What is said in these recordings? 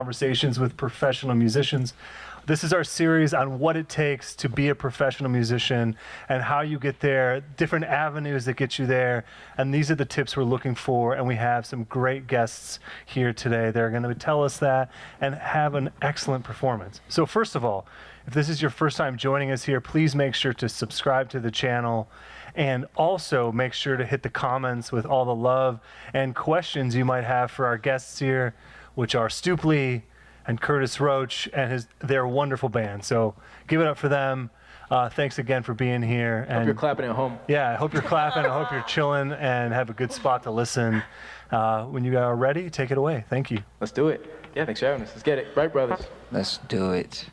Conversations with professional musicians. This is our series on what it takes to be a professional musician and how you get there, different avenues that get you there. And these are the tips we're looking for. And we have some great guests here today. They're going to tell us that and have an excellent performance. So first of all, if this is your first time joining us here, please make sure to subscribe to the channel. And also make sure to hit the comments with all the love and questions you might have for our guests here, which are Stoop and Curtis Roach and their wonderful band. So give it up for them. Thanks again for being here. I hope you're clapping at home. Yeah, I hope you're clapping. I hope you're chilling and have a good spot to listen. When you are ready, take it away. Thank you. Let's do it. Yeah, thanks for having us. Let's get it. Right, brothers? Let's do it.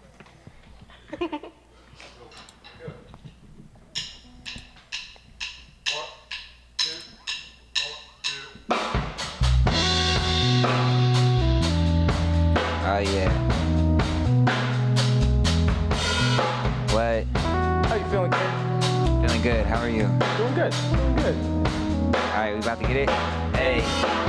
Oh yeah. What? How you feeling, kid? Feeling good. How are you? Doing good. Doing good. Alright, we about to get it? Hey,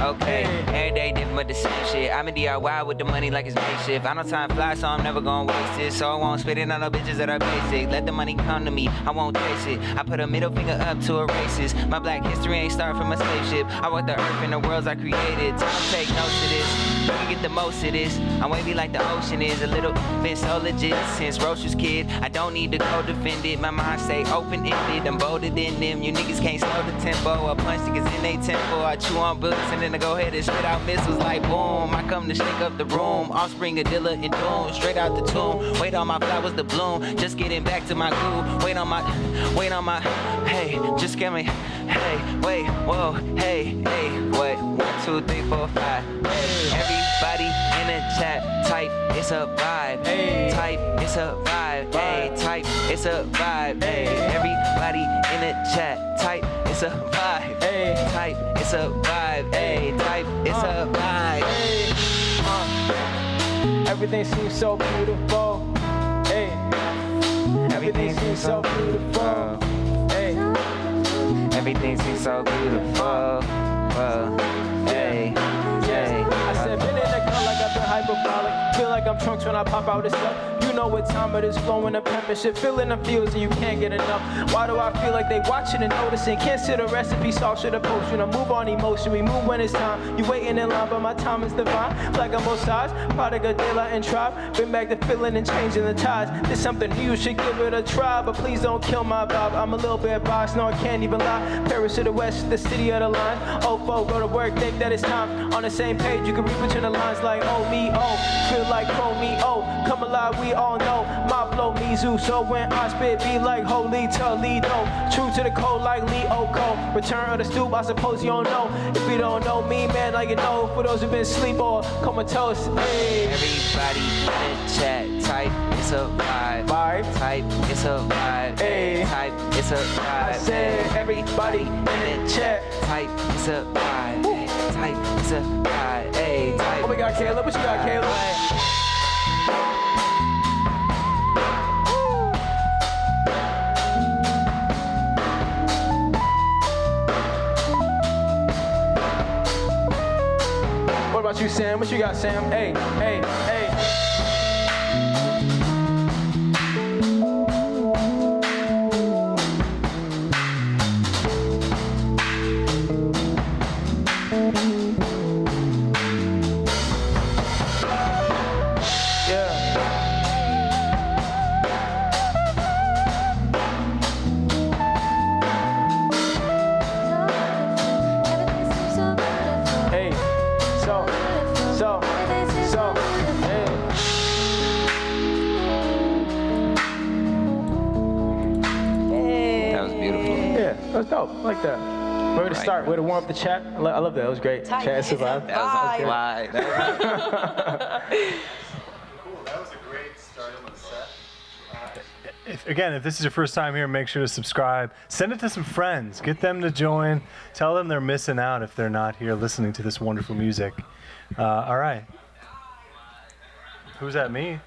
okay. Every day different but the same shit. I'm in DIY with the money like it's makeshift. I know time flies, so I'm never gonna waste it. So I won't spit it on the bitches that are basic. Let the money come to me, I won't taste it. I put a middle finger up to a racist. My black history ain't start from a slave ship. I walk the earth in the worlds I created. Don't take notes of this. You can get the most of this. I'm wavy like the ocean is. A little bit so legit since Roach was kid. I don't need to co-defend it. My mind stay open-ended. I'm bolder than them. You niggas can't slow the tempo. I punch niggas in they tempo. I chew on books and then I go ahead and spit out missiles like boom. I come to shake up the room. Offspring of Dilla and Doom. Straight out the tomb. Wait on my flowers to bloom. Just getting back to my groove. Wait on my, hey, just get me, hey, wait, whoa, hey, what? 1, 2, 3, 4, 5. Hey. Everybody in the chat, type, it's a vibe. Hey. Type, it's a vibe. Hey, type, it's a vibe. Hey. Everybody in the chat, type, it's a vibe. Hey. Type, it's a vibe. Hey, type, it's a vibe. Hey. Everything seems so beautiful. Hey. Everything seems so beautiful. Hey. Everything seems so beautiful. Hey. I said, been in the car like I've been hyperbolic. Feel like I'm trunks when I pop out this stuff. You know what time it is, flowing the penmanship. Feeling the feels and you can't get enough. Why do I feel like they watching and noticing? Can't sit a recipe, sauce to the potion. I move on emotion, we move when it's time. You waiting in line, but my time is divine. Like on both sides, product of daylight and tribe. Been back to feeling and changing the tides. There's something new, you should give it a try. But please don't kill my vibe. I'm a little bit biased, no I can't even lie. Paris to the west, the city of the line. Oh, go to work, think that it's time. On the same page, you can read between the lines like oh me, oh. Feel like pro me, oh. Come alive, we all know. My flow, Mizu, so when I spit, be like holy Toledo. True to the code like Leo Cole. Return of the Stoop, I suppose you don't know. If you don't know me, man, like you know. For those who've been asleep or comatose, hey. Everybody in the chat, type, it's a vibe. Type, it's a vibe. Hey. Type, it's a vibe. I said everybody in the chat. Type, it's a vibe. Type, it's a vibe. Hey, type. What we got, Caleb? What you got, Caleb? What about you, Sam? What you got, Sam? Hey. That was dope. I like that. Where to start? Where to warm up the chat? I love that. That was great. Chat survived. That was a vibe. Cool. That was a great start on the set. If this is your first time here, make sure to subscribe. Send it to some friends. Get them to join. Tell them they're missing out if they're not here listening to this wonderful music. All right. Who's that, me?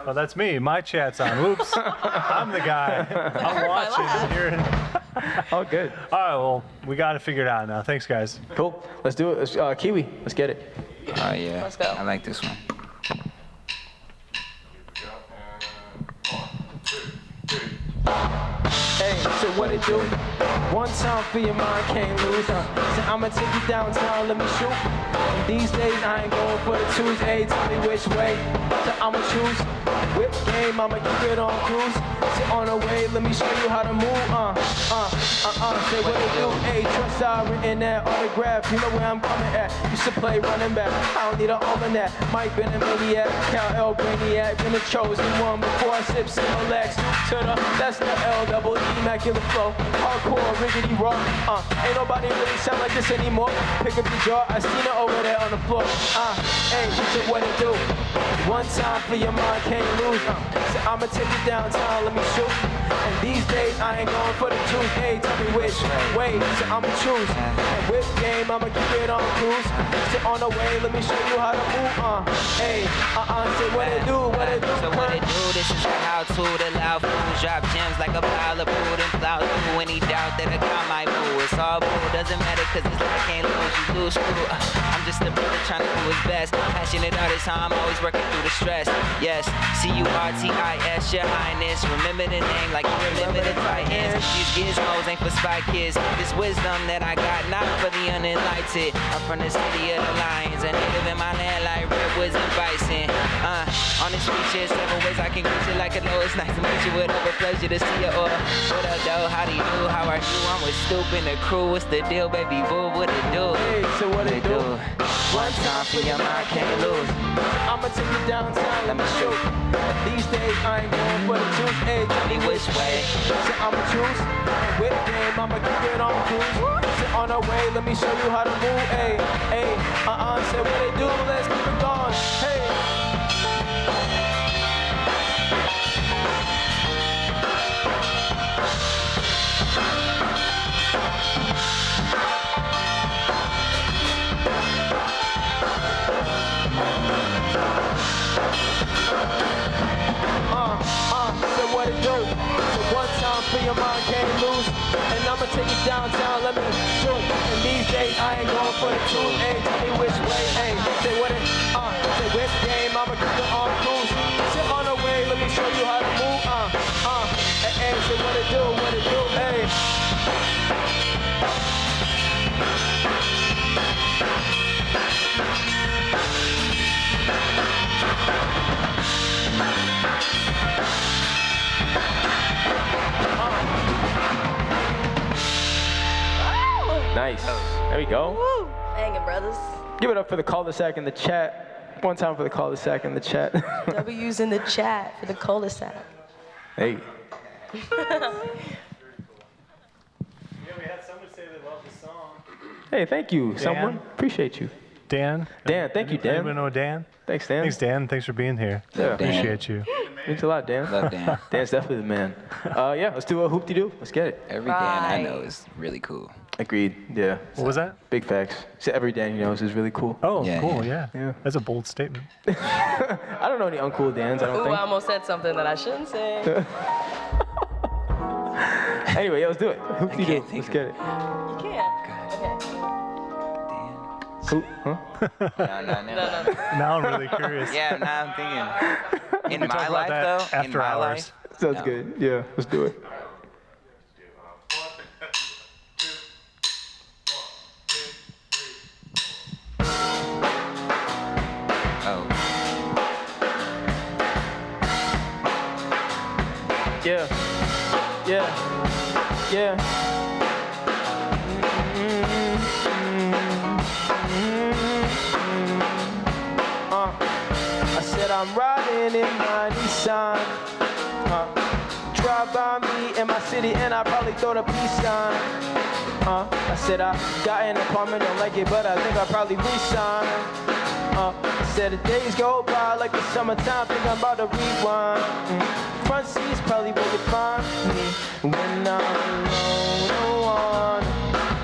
Oh, that's me. My chat's on. Oops. I'm the guy. I'm watching and hearing. Oh, good. All right, well, we got to figure it out now. Thanks, guys. Cool. Let's do it. Kiwi, let's get it. Oh yeah. Let's go. I like this one. Hey, so what it do? One time for your mind, can't lose. So I'ma take you downtown, let me shoot. And these days I ain't going for the twos. Hey, tell me which way. So I'ma choose. Whip game, I'ma keep it on cruise. Sit on the way, let me show you how to move. Say what it do? Hey, trust I written that autograph. You know where I'm coming at. Used to play running back. I don't need an almanac. Mike been a maniac, Cal L brainiac. Been the chosen one before I sip Similac. Stoop to the, that's the L double E, immaculate flow. Hardcore, riggedy raw. Ain't nobody really sound like this anymore. Pick up your jaw, I seen it over there on the floor. Hey, so what it do? One time for your mind, can't lose. So I'ma take you downtown, let me shoot. And these days I ain't going for the truth. Hey, tell me which way, so I'ma choose. And whip game, I'ma keep it on cruise. Sit on the way, let me show you how to move. Hey, say what it do, what it do. So what it do, this is the how-to, the loud fools drop gems like a pile of food and plow through any doubt that I got my boo. It's all boo, doesn't matter cause it's like I can't lose, you lose screw. I'm just a brother trying to do his best. Passionate artist, how I'm always working through the stress. Yes, C-U-R-T-I-S, your highness. Remember the name like you remember the Titans. These gizmos ain't for spy kids. This wisdom that I got, not for the unenlightened. I'm from the city of the lions, and they live in my land like redwoods and bison. On this speech, 7 ways I can greet you like a low. It's nice to meet you, with over pleasure to see you. Or what up, though? How do you do? How are you? I'm with Stoop and the crew. What's the deal, baby boo? What it do? Hey, so what it do? One time for your mind, can't lose. I'ma take you downtown, let me shoot. These days I ain't going for the truth. Hey, tell me which way. So I'ma choose. Whip game, I'ma keep it on cruise. Sit on the way, let me show you how to move. Hey, say what it do, let's keep it going. Hey. So what it do? So one time for your mind, can't lose. And I'ma take you downtown, let me shoot. And these days I ain't going for the truth. Hey, tell me which way. Hey, say what it, say which game, I'ma keep it on cruise. Sit on the way, let me show you how to move. Hey, say what it do, hey. Nice. There we go. Woo! Hanging, brothers. Give it up for the cul-de-sac in the chat. One time for the cul-de-sac in the chat. W's in the chat for the cul-de-sac. Hey. Yeah, we had someone say they love the song. Hey, thank you, someone. Appreciate you. Dan? Dan, thank you, Dan. Anyone know Dan? Thanks, Dan. Thanks, Dan. Thanks for being here. Yeah. Appreciate you. Thanks a lot, Dan. Love Dan. Dan's definitely the man. Yeah, let's do a hoop-de-doo. Let's get it. Every Dan I know is really cool. Agreed, yeah. What was that? Big facts. So every Dan you know is really cool. Oh, Yeah, cool, yeah. yeah. That's a bold statement. I don't know any uncool Dans, I don't Ooh, think. I almost said something that I shouldn't say. Anyway, yeah, let's do it. Hoop-de-doo. can't think Let's of get it. You can't. Okay. Hoop, huh? No. Now I'm really curious. Yeah, now I'm thinking. In talk my about life, that though, after in my hours. life. Sounds No. good. Yeah, let's do it. Oh. Yeah. I said I'm riding in my Nissan. Drive by me in my city and I probably throw the peace sign. I said I got an apartment, don't like it, but I think I probably resign. I said the days go by like the summertime, think I'm about to rewind. Front seats probably won't define me when I'm alone.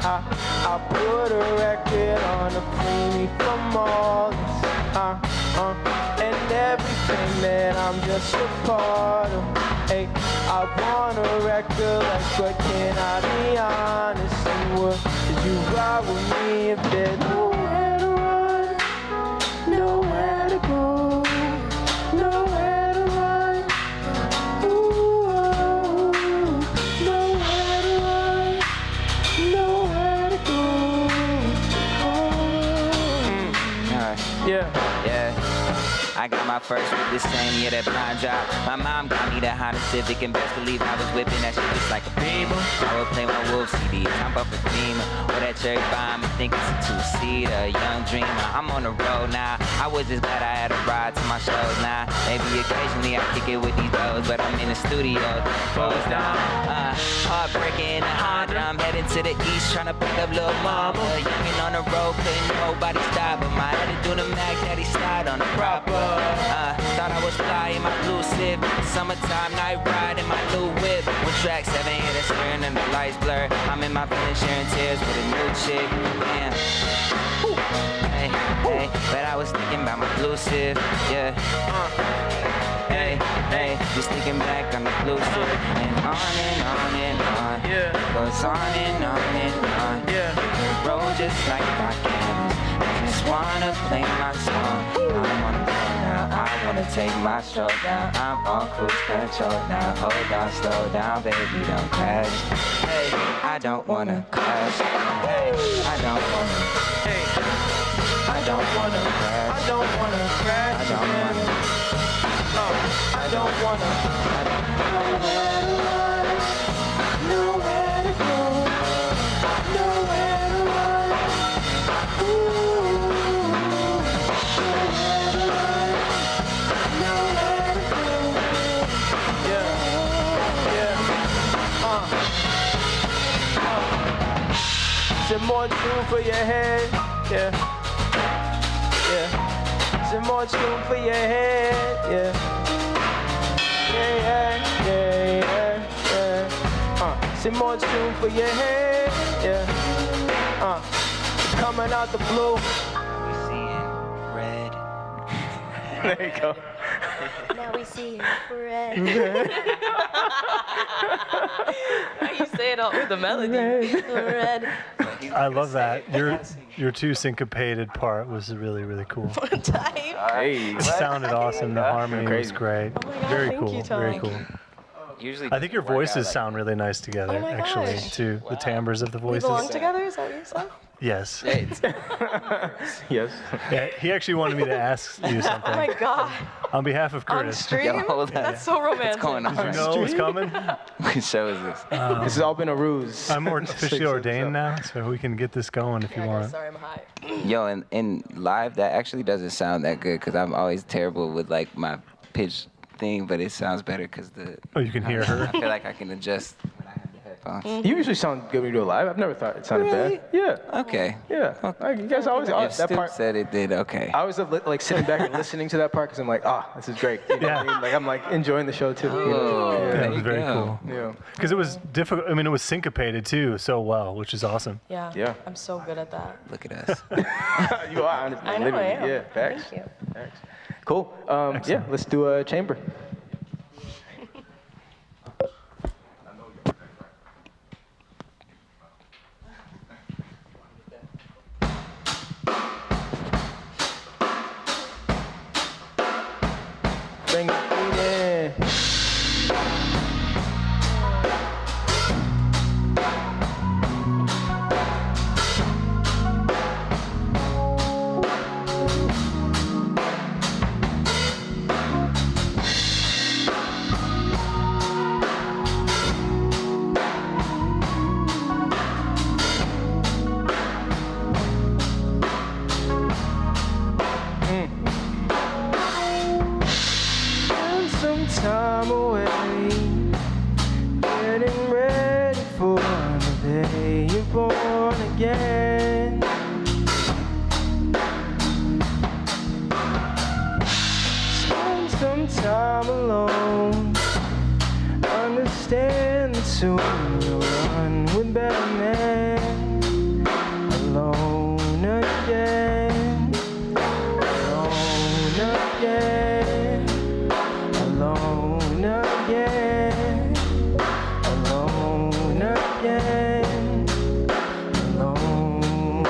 I put a record on to free me from all this. And everything that I'm just a part of. Hey, I want a record like, but can I be honest? And would you ride with me if there's nowhere to run? Yeah. I got my first whip the same year that blind drop. My mom got me the Honda Civic, and best believe I was whipping that shit just like a Beamer. I would play my Wolf CD, jump up a Beamer, or that cherry bomb. I think it's a two-seater, young dreamer. I'm on the road now. I was just glad I had a ride to my shows now. Maybe occasionally I kick it with these dogs, but I'm in the studio, closed down. Heartbreaking in the Honda. I'm heading to the east, trying to pick up little mama. Youngin' on the road, couldn't nobody stop him. I had to do the Mac Daddy slide on the proper. Thought I was fly in my blue slip. Summertime night ride in my new whip. With track 7 here that's staring and the lights blur. I'm in my feelings sharing tears with a new chick. Damn. Hey, hey, but I was thinking about my blue sip. Yeah. Hey, hey, just thinking back on the blue sip. And on and on and on. Yeah. Goes on and on and on. Yeah. Roll just like my canvas. I just wanna play my song. I'm on the road now. I wanna take my stroke down. I'm on cruise control now. Hold on, slow down, baby, don't crash. Hey, I don't wanna crash. Hey, I don't wanna. Hey, I don't wanna crash. I don't wanna crash. I don't wanna. I don't wanna. Nowhere to run. Nowhere to go. Nowhere to run. Some more tune for your head, yeah, yeah. Some more tune for your head, yeah, yeah, yeah, yeah, yeah. Some more tune for your head, yeah. Coming out the blue. We seeing red. There you go. Now we see red. How you say it all with the melody? Red. I love that. Your two syncopated part was really, really cool. Type. Hey. It sounded awesome. The harmony was Crazy. great. Oh my God, Very thank cool. you, Tom. Very cool. Usually I think your voices sound really nice together, Oh my actually, gosh. too. The timbres of the We voices. belong together? Is that what you said? Yes. Yes. Yeah, he actually wanted me to ask you something. Oh my God. On behalf of On Curtis. stream? Yo, hold on. That's so romantic. What's going on? Did you know it was coming? What show is this? This has all been a ruse. I'm officially ordained now, so we can get this going if you Yeah, guys, want. sorry, I'm high. Yo, in live, that actually doesn't sound that good because I'm always terrible with like my pitch thing, but it sounds better because Oh, you can hear her? I feel like I can adjust when I have the headphones. You usually sound good when you do it live. I've never thought it sounded Really? bad. Yeah. Okay. Yeah. You guys always If that Stoop part. said it did, okay. I was like sitting back and listening to that part because I'm like, this is great. You know what I mean? Like I'm like enjoying the show too. You know? Oh, Yeah, there it was you very go. cool. Yeah. Because it was difficult. I mean, it was syncopated too, so well, which is awesome. Yeah. Yeah. I'm so good at that. Look at us. You are honestly, I know literally. I am. Yeah. Facts. Thank you. Facts. Cool. Yeah. Let's do a chamber. Bring it in. Spend some time away, getting ready for the day you're born again. Spend some time alone, understand that soon you'll run with better men. Alone again, alone again, alone again, alone again, alone.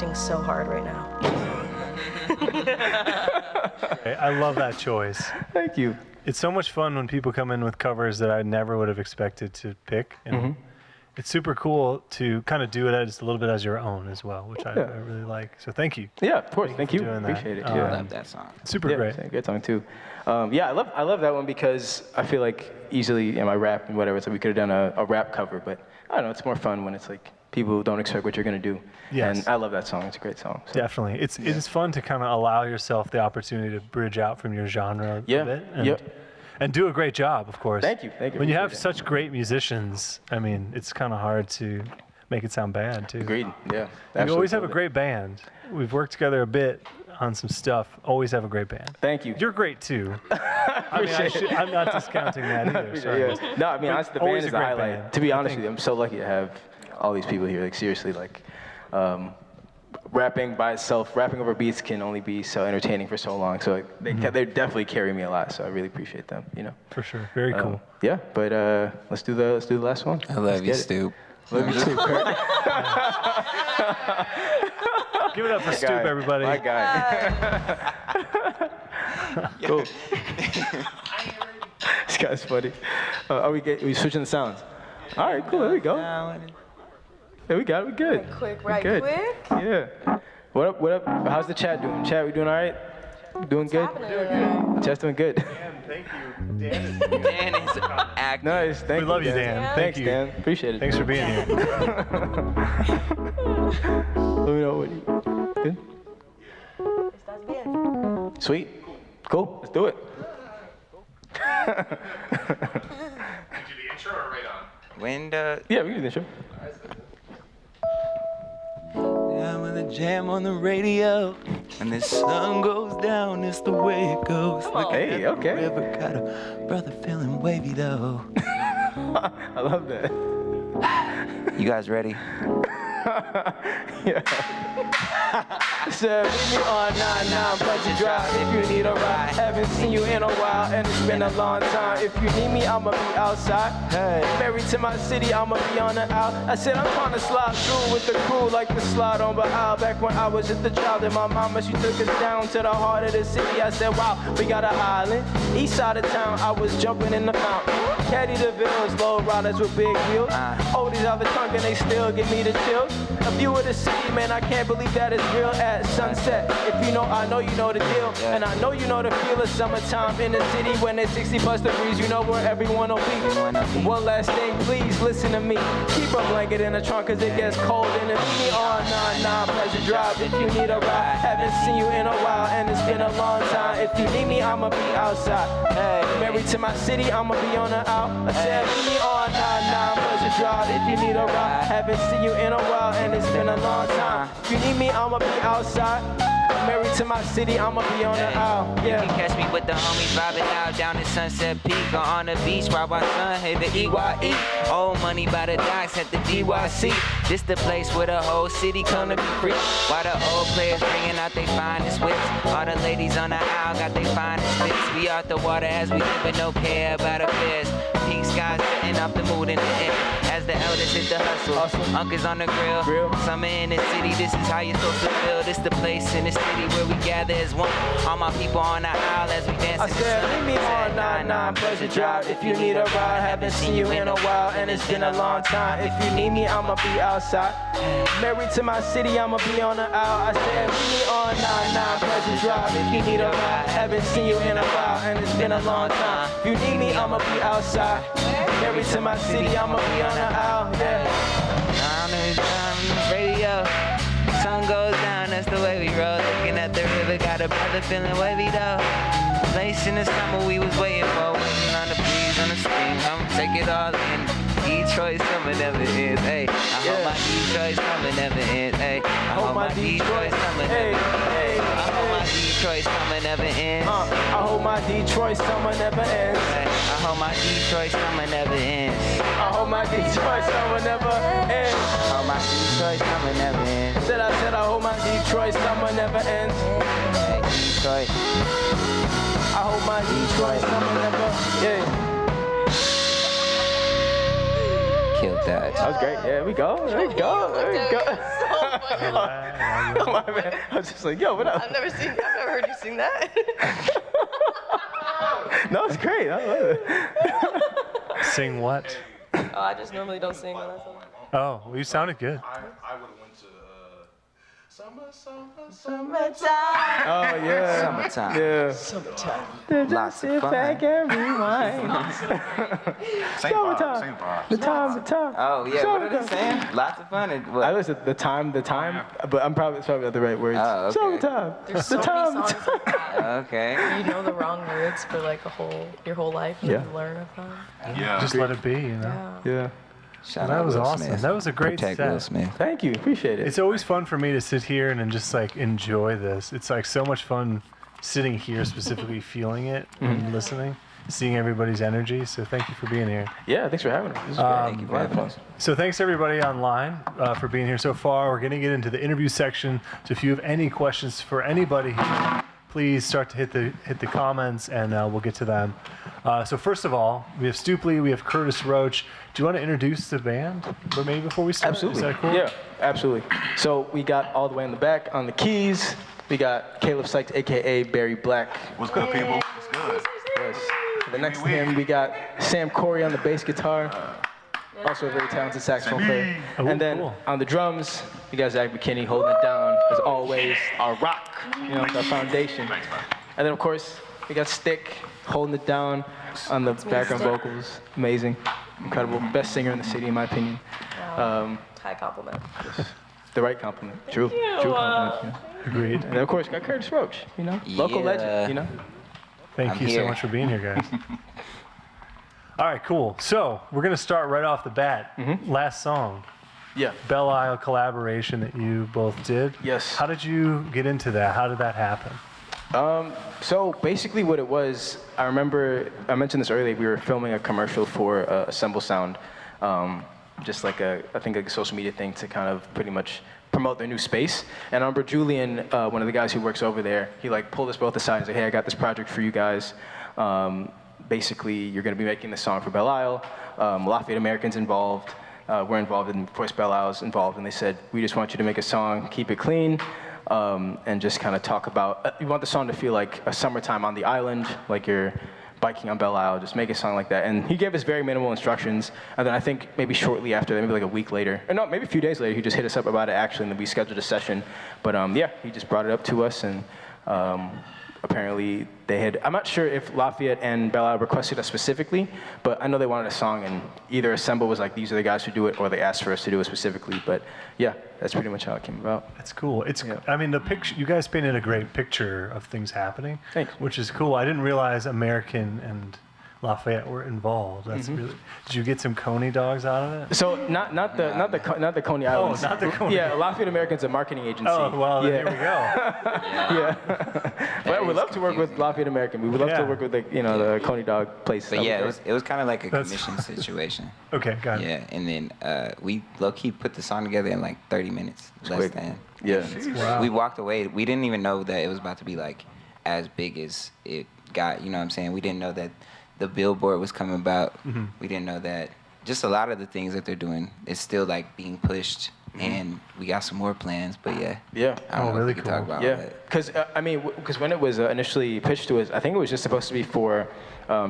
laughing so hard right now. I love that choice. Thank you. It's so much fun when people come in with covers that I never would have expected to pick. And it's super cool to kind of do it as a little bit as your own as well, which I really like. So thank you. Yeah, of course. Thank you. for doing that. Appreciate it. I Yeah. love that song. Super Yeah, great. great song too. Yeah, I love that one because I feel like easily in my rap and whatever, so we could have done a rap cover, but I don't know, it's more fun when it's like people don't expect what you're gonna do. Yes. And I love that song. It's a great song. So. Definitely. It's fun to kind of allow yourself the opportunity to bridge out from your genre Yeah. a bit. And do a great job, of course. Thank you. Thank you. When you have Appreciate such great musicians, I mean, it's kind of hard to make it sound bad, too. Agreed. Yeah. You always have a Absolutely. great band. We've worked together a bit on some stuff. Always have a great band. Thank you. You're great, too. I'm not discounting that either. Sorry. Yeah. No, I mean, honestly, the always band is a a great highlight. band. To be I honest think- with you, I'm so lucky to have all these people here. Like, seriously, like, rapping by itself, rapping over beats can only be so entertaining for so long. So like, they definitely carry me a lot. So I really appreciate them, you know. For sure. Very cool. Yeah, but let's do the last one. I love you, Stoop. Love you too, Kurt. Give it up for Stoop, guy. everybody. My guy. Cool. This guy's funny. Are we switching the sounds? All right, cool. There we go. Yeah, we got it. We good. Quick, We right good. quick. Yeah. What up? What up? How's the chat doing? Chat, we doing all right? Doing good? Chat's doing good. Thank you. Dan. Dan is acting. Nice. Thank We you. love you, Dan. Thank Thanks, you. Dan. Appreciate it. Thanks for being here. Let me know what you. Good? Sweet. Cool. Let's do it. Window. Yeah, we can do the show. I'm in the jam on the radio, and the sun goes down. It's the way it goes. Hey, okay. River got a brother feeling wavy though. I love that. You guys ready? Yeah. Said, meet me on 99 Pleasant Drive if you need a ride. Haven't seen you in a while and it's been a long time. If you need me, I'ma be outside. Hey, married to my city, I'ma be on the out. I said I'm trying to slide through with the crew like the slide on Baal. Back when I was just a child and my mama, she took us down to the heart of the city. I said, wow, we got an island. East side of town, I was jumping in the fountain. Caddy the villas, low riders with big wheels. Oldies out the trunk and they still give me the chills. A view of the city, man, I can't believe that it's real at sunset. If you know, I know you know the deal. And I know you know the feel of summertime in the city when it's 60 plus degrees, you know where everyone will be. One last thing, please listen to me. Keep a blanket in the trunk cause it gets cold in the meet me on 99 Pleasant Drive if you need a ride. Haven't seen you in a while and it's been a long time. If you need me, I'ma be outside. Hey, married to my city, I'ma be on the out. I said, meet me on 99 Pleasant Drive if you need a ride. Haven't seen you in a while and it's been a long time. If you need me, I'ma be outside. Married to my city, I'ma be on the out. You Yeah. can catch me with the homies vibing out down at Sunset Peak or on the beach while my son hit the EYE. Old money by the docks at the DYC. This the place where the whole city come to be free. While the old players bringing out they finest whips. All the ladies on the aisle got they finest fits. We out the water as we live and no care about affairs. Pink skies setting up the mood in the air. As the elders hit the hustle, uncles on the grill. Summer in the city, this is how you're supposed to feel. This the place in the city where we gather as one. All my people on the aisle as we dance I in the said, sun. meet me on 99 Pleasant Drive if you need a ride. Haven't seen you in a while and it's been a long time. If you need me, I'ma be outside. Married to my city, I'ma be on the out. I said, meet me on 99 Pleasant Drive if you need a ride. Haven't seen you in a while and it's been a long time. If you need me, I'ma be outside. Married to my city, I'ma be on the out. Yeah. On the radio, sun goes down, that's the way we roll. Looking at the river, got a brother feeling wavy though. Place in the summer we was waiting for, waiting on the breeze, on the spring. I'ma take it all in. Detroit summer never ends, ayy. I hope my Detroit summer never ends, ayy. I hope my Detroit summer never ends. I hope my Detroit summer never ends. I hope my Detroit summer never ends. I hope my Detroit summer never ends. I hope my Detroit summer never ends. I hope my Detroit summer never ends. I hope my Detroit summer never ends. Hey, Detroit. I hope my Detroit summer never ends. Killed that. That was great. Yeah, there we go. There we go. There we go. Oh, my bad. I was just like, yo, what up? I've never heard you sing that. No, it's great. I love it. Sing what? Oh, I just normally don't sing when I sing. Oh, well, you sounded good. I would have went to summertime. Oh, yeah. Summertime. Yeah. Summertime. Lots of fun. and rewind. Same vibe. Same vibe. The time. Oh yeah, what are they saying? Lots of fun. And what? I listen the time, but it's probably not the right words. Oh, okay. Summertime. There's so many songs like that. Okay. You know the wrong lyrics for like your whole life. And Yeah. you learn of them. Yeah. Just let it be, you know. Yeah. Yeah. Shout That out was Will awesome. Smith. That was a great Protect set. Will Smith. Thank you. Appreciate it. It's always fun for me to sit here and just like enjoy this. It's like so much fun sitting here specifically feeling it and listening, seeing everybody's energy. So thank you for being here. Yeah, thanks for having us. This is great. Thank you for having us. So thanks everybody online for being here so far. We're going to get into the interview section. So if you have any questions for anybody here, please start to hit the comments and we'll get to them. So first of all, we have Stoop, we have Curtis Roach. Do you want to introduce the band? But maybe before we start, Absolutely. Is that cool? Yeah, absolutely. So we got all the way in the back on the keys. We got Caleb Sykes, aka Barry Black. What's good, people? What's good? Yes. The next to him, we got Sam Corey on the bass guitar. Also a very talented saxophone player. Oh, And then cool. on the drums, we got Zach McKinney holding it down, as always, our rock, our foundation. And then, of course, we got Stick holding it down on the background vocals. Amazing, incredible. Best singer in the city, in my opinion. High compliment. The right compliment. True compliment. Yeah. Agreed. And then, of course, got Curtis Roach, local Yeah. legend, Thank I'm you so here. much for being here, guys. All right, cool. So we're going to start right off the bat. Last song, Yeah. Belle Isle collaboration that you both did. Yes. How did you get into that? How did that happen? So basically what it was, I remember, I mentioned this earlier, we were filming a commercial for Assemble Sound, just like I think like a social media thing to kind of pretty much promote their new space. And I remember Julian, one of the guys who works over there, he like pulled us both aside and said, hey, I got this project for you guys. Basically, you're gonna be making this song for Belle Isle. Lafayette American's involved. We're involved, and of course Belle Isle's involved. And they said, we just want you to make a song, keep it clean, and just kind of talk about, we want the song to feel like a summertime on the island, like you're biking on Belle Isle, just make a song like that. And he gave us very minimal instructions. And then I think maybe shortly after that, maybe like a week later, or no, maybe a few days later, he just hit us up about it actually, and then we scheduled a session. But yeah, he just brought it up to us, and apparently they had, I'm not sure if Lafayette and Belle Isle requested us specifically, but I know they wanted a song, and either Assemble was like, these are the guys who do it, or they asked for us to do it specifically. But yeah, that's pretty much how it came about. That's cool. It's, Yeah. I mean, the picture, you guys painted a great picture of things happening, Thanks. which is cool. I didn't realize American and Lafayette were involved. That's really, did you get some Coney dogs out of it? So not the Coney Islands. not the Coney. Yeah, Lafayette American's a marketing agency. Oh, well, then yeah. here we go. Yeah. But we'd love to work with Lafayette American. We would love Yeah. to work with the Coney Dog place. But yeah, it was kind of like a That's- commission situation. Okay, got it. Yeah, and then we low-key put the song together in like 30 minutes, less quick. than. Yeah. Wow. We walked away. We didn't even know that it was about to be like as big as it got. You know what I'm saying? We didn't know that the billboard was coming about. We didn't know that just a lot of the things that they're doing is still like being pushed, and we got some more plans. But yeah, Yeah. I don't know really if we can talk cool. about Yeah, that. because when it was initially pitched to us, I think it was just supposed to be for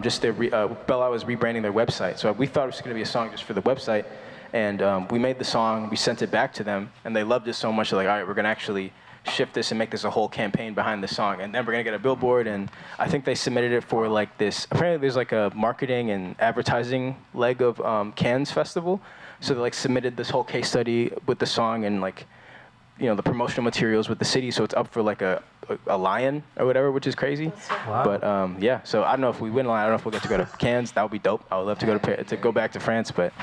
just their Belle Isle was rebranding their website. So we thought it was going to be a song just for the website, and we made the song, we sent it back to them, and they loved it so much. They're like, all right, we're going to actually shift this and make this a whole campaign behind the song, and then we're gonna get a billboard. And I think they submitted it for like this, apparently there's like a marketing and advertising leg of Cannes Festival, so they like submitted this whole case study with the song and like the promotional materials with the city, so it's up for like a lion or whatever, which is crazy. Wow. But yeah, so I don't know if we win a lion, I don't know if we'll get to go to Cannes. That would be dope. I would love to go back to France, but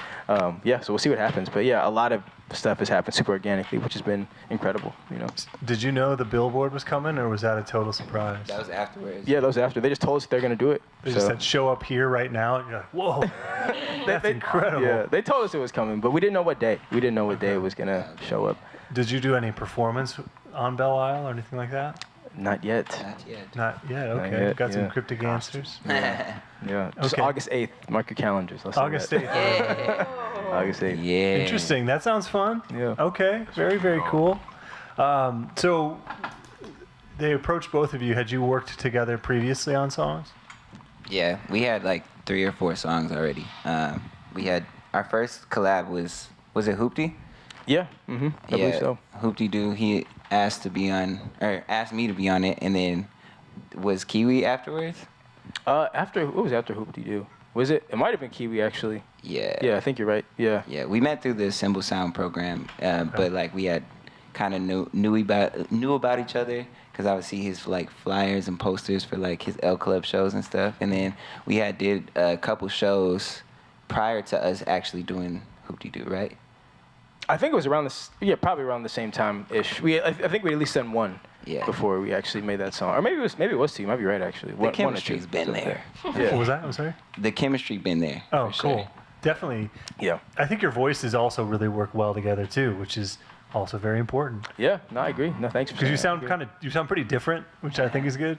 yeah, so we'll see what happens. But yeah, a lot of stuff has happened super organically, which has been incredible. Did you know the billboard was coming, or was that a total surprise? That was afterwards. Yeah, those after. They just told us they're gonna do it. They just said, show up here right now. And you're like, whoa, that's incredible. Yeah, they told us it was coming, but we didn't know what day. We didn't know what day it was gonna show up. Did you do any performance on Belle Isle or anything like that? Not yet. Not yet. Not yet. Okay. yet, Got some yeah. cryptic answers. Yeah. Just Okay. August 8th. Mark your calendars. Let's say August that. 8th. August 8th. Yeah. Interesting. That sounds fun. Yeah. Okay. Very, very cool. So they approached both of you. Had you worked together previously on songs? Yeah, we had like 3 or 4 songs already. We had our first collab was it Hoopty? Yeah. I believe so. Hoopty Doo. He asked asked me to be on it, and then was Kiwi afterwards. What was after Hoopty Doo? Was it? It might have been Kiwi actually. Yeah. Yeah, I think you're right. Yeah. Yeah, we met through the Symbol Sound program, but like we had kind of knew about each other because I would see his like flyers and posters for like his L Club shows and stuff, and then we did a couple shows prior to us actually doing Hoopty Doo, right? I think it was around probably around the same time ish. I think we at least done one. Yeah. Before we actually made that song, or maybe it was two. You might be right actually. The chemistry's been there. What was that? I'm sorry. The chemistry been there. Oh, for cool. sure. Definitely. Yeah. I think your voices also really work well together too, which is also very important. Yeah. No, I agree. No, thanks for Because saying you that. sound sound pretty different, which I think is good.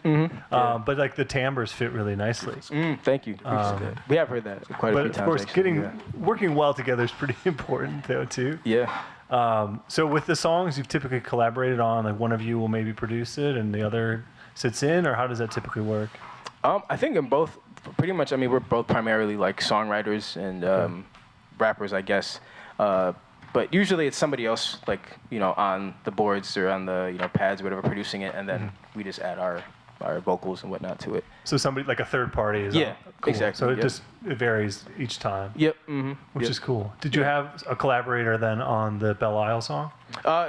But like the timbres fit really nicely. Thank you. Appreciate that. We have heard that quite a But few of times. course, actually. working well together is pretty important though too. Yeah. So with the songs you've typically collaborated on, like one of you will maybe produce it and the other sits in, or how does that typically work? I think in both, pretty much. I mean, we're both primarily like songwriters and rappers, I guess. But usually it's somebody else, like on the boards or on the pads, or whatever, producing it, and then we just add our vocals and whatnot to it. So somebody like a third party is Yeah, cool. exactly, So yep. it varies each time. Yep. Which is cool. Did you have a collaborator then on the Belle Isle song?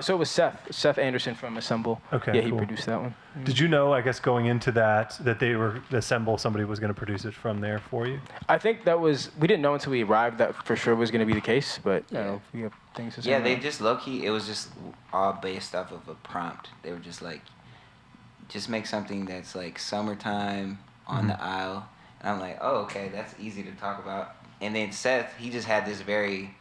So it was Seth Anderson from Assemble. Okay, Yeah, he cool. produced that one. Did you know, I guess, going into that they were Assemble, somebody was going to produce it from there for you? I think we didn't know until we arrived that for sure was going to be the case, but I don't know if we have things to say. Yeah, about they it. just low-key, it was just all based off of a prompt. They were just like, just make something that's like summertime on the aisle. And I'm like, oh, okay, that's easy to talk about. And then Seth, he just had this very,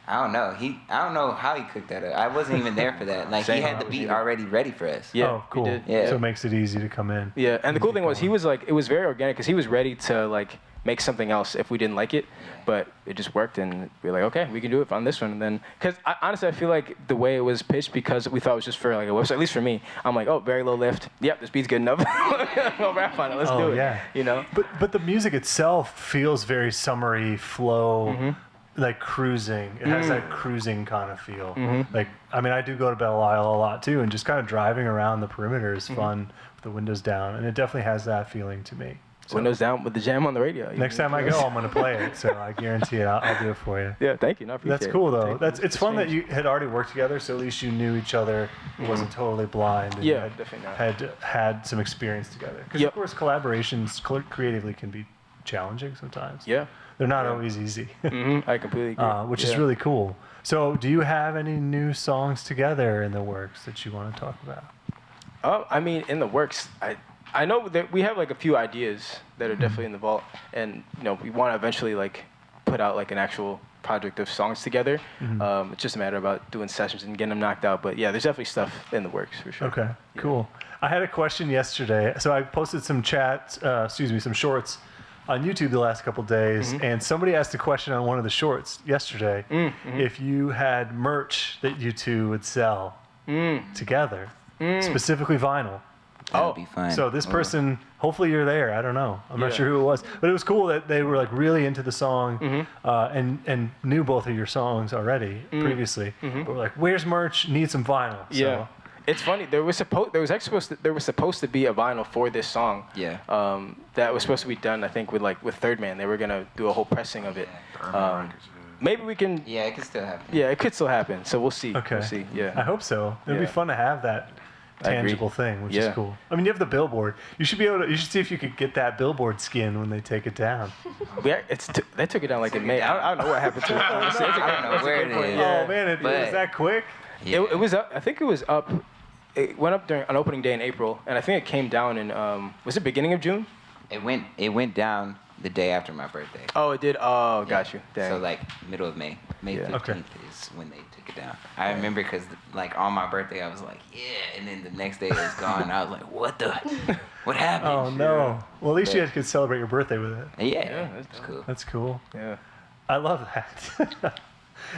I don't know how he cooked that up. I wasn't even there for that. Like, he had the beat already ready for us. Yeah, Oh, cool. we did. Yeah. So it makes it easy to come in. Yeah, and the cool thing was he was like, it was very organic because he was ready to like make something else if we didn't like it, but it just worked and we were like, okay, we can do it on this one. And then, because honestly, I feel like the way it was pitched, because we thought it was just for like a website, at least for me, I'm like, oh, very low lift. Yep, this beat's good enough. We'll rap on it. Let's do it. Yeah. But the music itself feels very summery, flow, like cruising. It has that cruising kind of feel. Like, I mean, I do go to Belle Isle a lot too, and just kind of driving around the perimeter is fun with the windows down, and it definitely has that feeling to me. So Windows down with the jam on the radio. next time I go, I'm going to play it, so I guarantee it. I'll do it for you. Yeah, thank you. No, I appreciate That's it. cool though. Thank you. It's fun that you had already worked together, so at least you knew each other. It wasn't totally blind. And Yeah, you definitely not. had some experience together. Because Yep. of course, collaborations creatively can be challenging sometimes. Yeah. They're not always easy, I completely agree. which is really cool. So, do you have any new songs together in the works that you want to talk about? I mean, in the works, I know that we have like a few ideas that are definitely in the vault, and we want to eventually like put out like an actual project of songs together. It's just a matter about doing sessions and getting them knocked out. But yeah, there's definitely stuff in the works for sure. Okay, cool. I had a question yesterday. So I posted some some shorts on YouTube the last couple days, and somebody asked a question on one of the shorts yesterday. If you had merch that you two would sell together, specifically vinyl. That would be fun. So this person, hopefully you're there. I don't know. I'm not sure who it was, but it was cool that they were like really into the song and knew both of your songs already previously. But we're like, "Where's merch? Need some vinyl." So, Yeah. It's funny. There was supposed to be a vinyl for this song. Yeah. That was supposed to be done. I think with Third Man, they were gonna do a whole pressing of it. Maybe we can. Yeah, it could still happen. Yeah, it could still happen. So we'll see. Okay. We'll see. Yeah. I hope so. It'd be Yeah. fun to have that I agree. tangible thing, which is Yeah. cool. I mean, you have the billboard. You should be able to. You should see if you could get that billboard skin when they take it down. They took it down like in May. I don't know what happened to it. Honestly. I don't know where it is. Oh man, it was But- that quick. Yeah. It was up. I think it was up. It went up during an opening day in April, and I think it came down in was it beginning of June? It went down the day after my birthday. Oh, it did. Oh, Yeah. got you. Dang. So like middle of May. May Yeah. 15th Okay. is when they took it down. I remember because like on my birthday I was like, yeah, and then the next day it was gone. And I was like, what happened? Oh no. Well, at least you could celebrate your birthday with it. Yeah, that's that's cool. That's cool. yeah. I love that.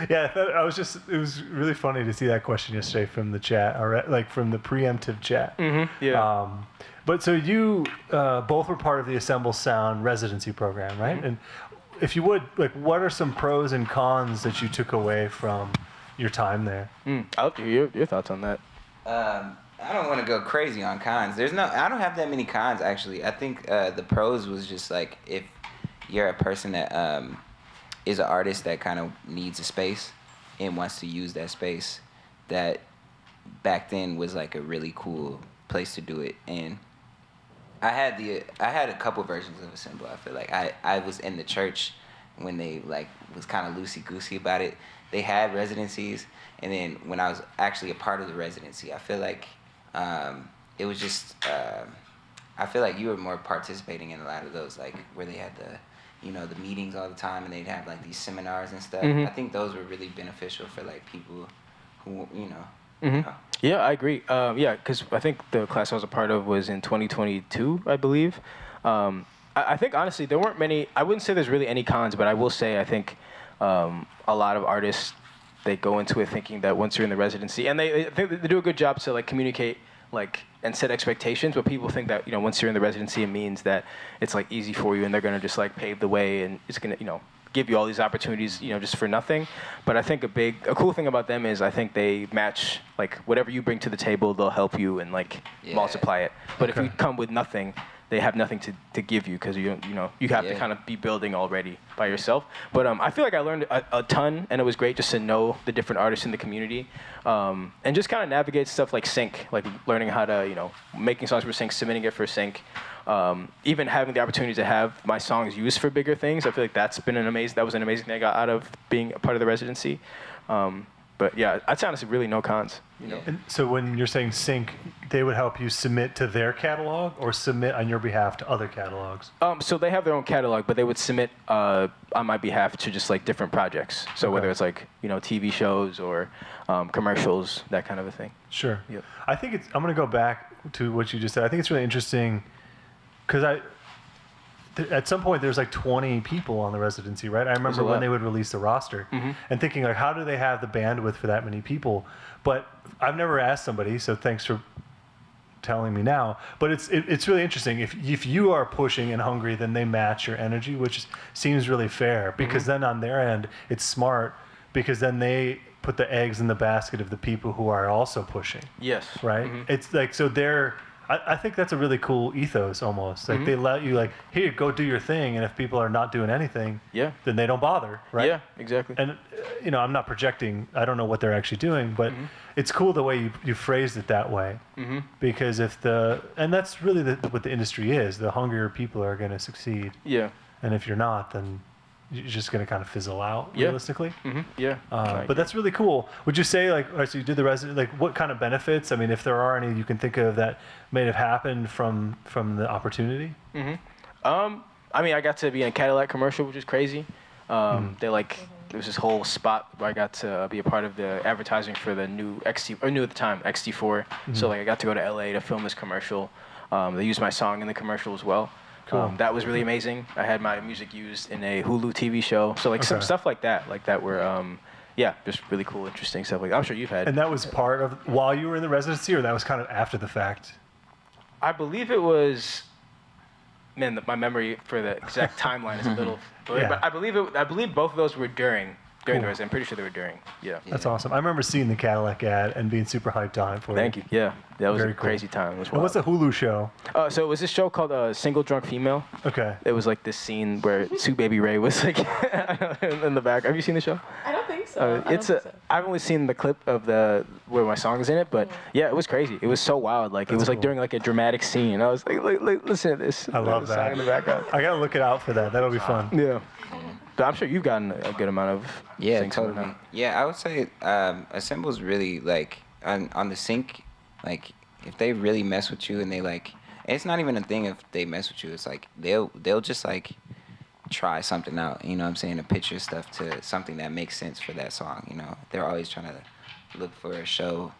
Yeah, it was really funny to see that question yesterday from the chat, or like from the preemptive chat. Yeah. But so you both were part of the Assemble Sound residency program, right? And if you would, like, what are some pros and cons that you took away from your time there? I'd love to hear your thoughts on that. I don't want to go crazy on cons. I don't have that many cons actually. I think the pros was just like if you're a person that is an artist that kind of needs a space and wants to use that space, that back then was like a really cool place to do it. And I had a couple versions of Assemble. I feel like I was in the church when they like was kind of loosey goosey about it. They had residencies, and then when I was actually a part of the residency, I feel like it was just I feel like you were more participating in a lot of those, like where they had the the meetings all the time, and they'd have like these seminars and stuff. I think those were really beneficial for like people who Yeah, I agree. Yeah, because I think the class I was a part of was in 2022, I believe. I think honestly there weren't many. I wouldn't say there's really any cons, but I will say I think a lot of artists, they go into it thinking that once you're in the residency, and I think they do a good job to like communicate like and set expectations, but people think that once you're in the residency it means that it's like easy for you and they're gonna just like pave the way and it's gonna give you all these opportunities just for nothing. But I think a cool thing about them is I think they match like whatever you bring to the table, they'll help you and like multiply it. But if you come with nothing, they have nothing to give you because you have to kind of be building already by yourself. But I feel like I learned a ton, and it was great just to know the different artists in the community, and just kind of navigate stuff like sync, like learning how to making songs for sync, submitting it for sync, even having the opportunity to have my songs used for bigger things. I feel like that was an amazing thing I got out of being a part of the residency. But yeah, I'd say honestly really no cons. And so when you're saying sync, they would help you submit to their catalog or submit on your behalf to other catalogs? So they have their own catalog, but they would submit on my behalf to just like different projects. So whether it's like TV shows or commercials, that kind of a thing. Sure. Yep. I think I'm going to go back to what you just said. I think it's really interesting because at some point there's like 20 people on the residency, right? I remember when they would release the roster and thinking like, how do they have the bandwidth for that many people? But I've never asked somebody, so thanks for telling me now. But it's really interesting. If you are pushing and hungry, then they match your energy, which seems really fair because then on their end, it's smart because then they put the eggs in the basket of the people who are also pushing. Yes. Right? It's like, so I think that's a really cool ethos almost. Like they let you like, here, go do your thing. And if people are not doing anything, then they don't bother, right? Yeah, exactly. And, I'm not projecting. I don't know what they're actually doing, but it's cool the way you phrased it that way. Because and that's really what the industry is. The hungrier people are going to succeed. Yeah. And if you're not, then you're just going to kind of fizzle out realistically. Yeah. But that's really cool. Would you say all right, so you did the resident, like what kind of benefits? I mean, if there are any you can think of that may have happened from the opportunity? I mean, I got to be in a Cadillac commercial, which is crazy. There was this whole spot where I got to be a part of the advertising for the new new at the time, XT4. So like I got to go to LA to film this commercial. They used my song in the commercial as well. Cool. That was really amazing. I had my music used in a Hulu TV show. So like some stuff like that were, just really cool, interesting stuff like that. I'm sure you've had. And that was part of while you were in the residency, or that was kind of after the fact? I believe it was. Man, my memory for the exact timeline is a little. But I believe both of those were during the residency. I'm pretty sure they were during. Yeah. That's awesome. I remember seeing the Cadillac ad and being super hyped on it for Thank you. Yeah, that was Very a crazy time. It was And what's the Hulu show? So it was this show called Single Drunk Female. Okay. It was like this scene where Sue Baby Ray was like in the back. Have you seen the show? I don't think so. I've only seen the clip of where my song is in it, but yeah, it was crazy. It was so wild. Like it was like during like a dramatic scene. I was like, listen to this. I love that. Song in the background. I gotta look it out for that. That'll be fun. Yeah. But I'm sure you've gotten a good amount of. syncs on totally. that. Yeah, I would say Assemble's really like on the sync, like if they really mess with you and they like, and it's not even a thing if they mess with you. It's like they'll just like try something out. You know what I'm saying? To pitch your stuff to something that makes sense for that song. You know, they're always trying to look for a show.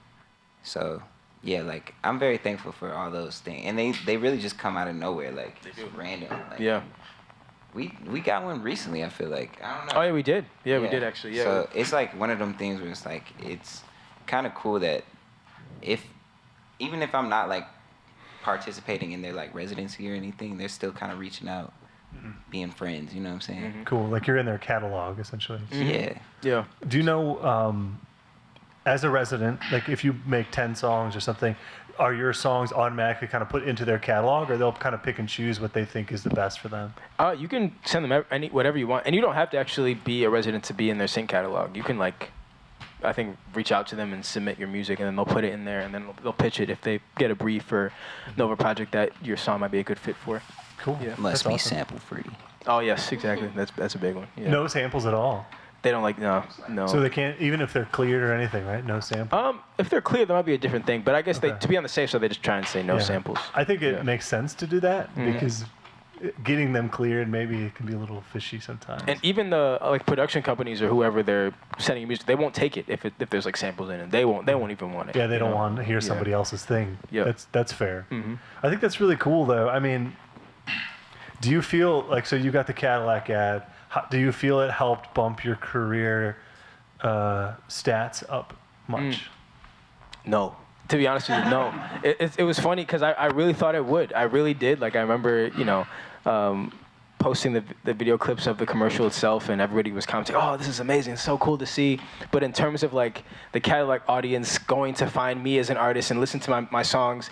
So yeah, like I'm very thankful for all those things, and they really just come out of nowhere, like just random. Like, Yeah. We got one recently. I feel like I don't know. Oh yeah, we did. Yeah, we did actually. Yeah. So it's like one of them things where it's like it's kind of cool that even if I'm not like participating in their like residency or anything, they're still kind of reaching out, being friends. You know what I'm saying? Cool. Like you're in their catalog essentially. Yeah. Yeah. Do you know, as a resident, like if you make 10 songs or something, are your songs automatically kind of put into their catalog, or they'll kind of pick and choose what they think is the best for them? You can send them whatever you want, and you don't have to actually be a resident to be in their sync catalog. You can like, I think, reach out to them and submit your music, and then they'll put it in there, and then they'll pitch it if they get a brief or know of a project that your song might be a good fit for. Cool. Yeah. Must be awesome. sample free. Oh yes, exactly. That's a big one. Yeah. No samples at all. They don't like no. So they can't, even if they're cleared or anything, right? No sample. If they're clear, that might be a different thing. But I guess Okay. to be on the safe side, they just try and say no Yeah. samples. I think it Yeah. makes sense to do that because getting them cleared, maybe it can be a little fishy sometimes. And even the like production companies or whoever they're sending music, they won't take it if there's like samples in it. They won't even want it. Yeah, they you don't know? want to hear somebody else's thing. Yeah. That's fair. I think that's really cool, though. I mean, do you feel like, so you got the Cadillac ad, do you feel it helped bump your career stats up much? No. To be honest with you, no. It was funny because I really thought it would. I really did. Like I remember, posting the video clips of the commercial itself, and everybody was commenting, "Oh, this is amazing! It's so cool to see." But in terms of like the Cadillac audience going to find me as an artist and listen to my songs,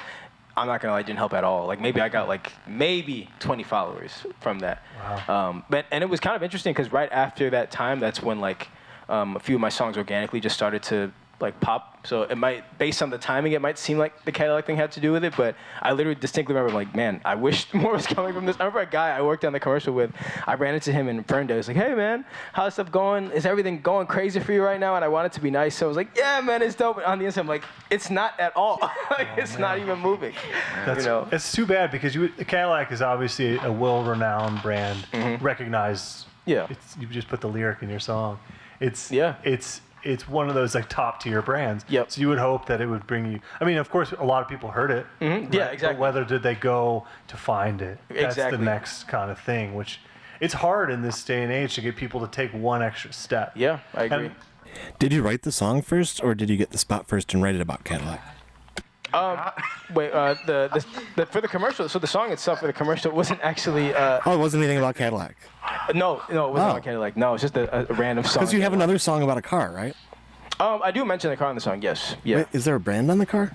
I'm not gonna lie, it didn't help at all. Like maybe I got like maybe 20 followers from that. Wow. And it was kind of interesting because right after that time, that's when like a few of my songs organically just started to like pop. So it might, based on the timing, it might seem like the Cadillac thing had to do with it, but I literally distinctly remember like, man, I wish more was coming from this. I remember a guy I worked on the commercial with, I ran into him in Ferndale. He's like, hey man, how's stuff going? Is everything going crazy for you right now? And I wanted to be nice. So I was like, yeah man, it's dope. And on the inside, I'm like, it's not at all. Like, it's not even moving. That's, It's too bad because the Cadillac is obviously a well-renowned brand, recognized. Yeah. You just put the lyric in your song. It's one of those like top tier brands. Yep. So you would hope that it would bring you. I mean, of course, a lot of people heard it. Right? Yeah, exactly. But whether did they go to find it? That's Exactly. the next kind of thing. Which it's hard in this day and age to get people to take one extra step. Yeah, I agree. And Did you write the song first, or did you get the spot first and write it about Cadillac? Wait, for the commercial, so the song itself for the commercial wasn't actually. Oh, it wasn't anything about Cadillac. No, it wasn't on Cadillac. No, it's just a random song. Because you have another song about a car, right? I do mention the car in the song, yes. Yeah. Wait, is there a brand on the car?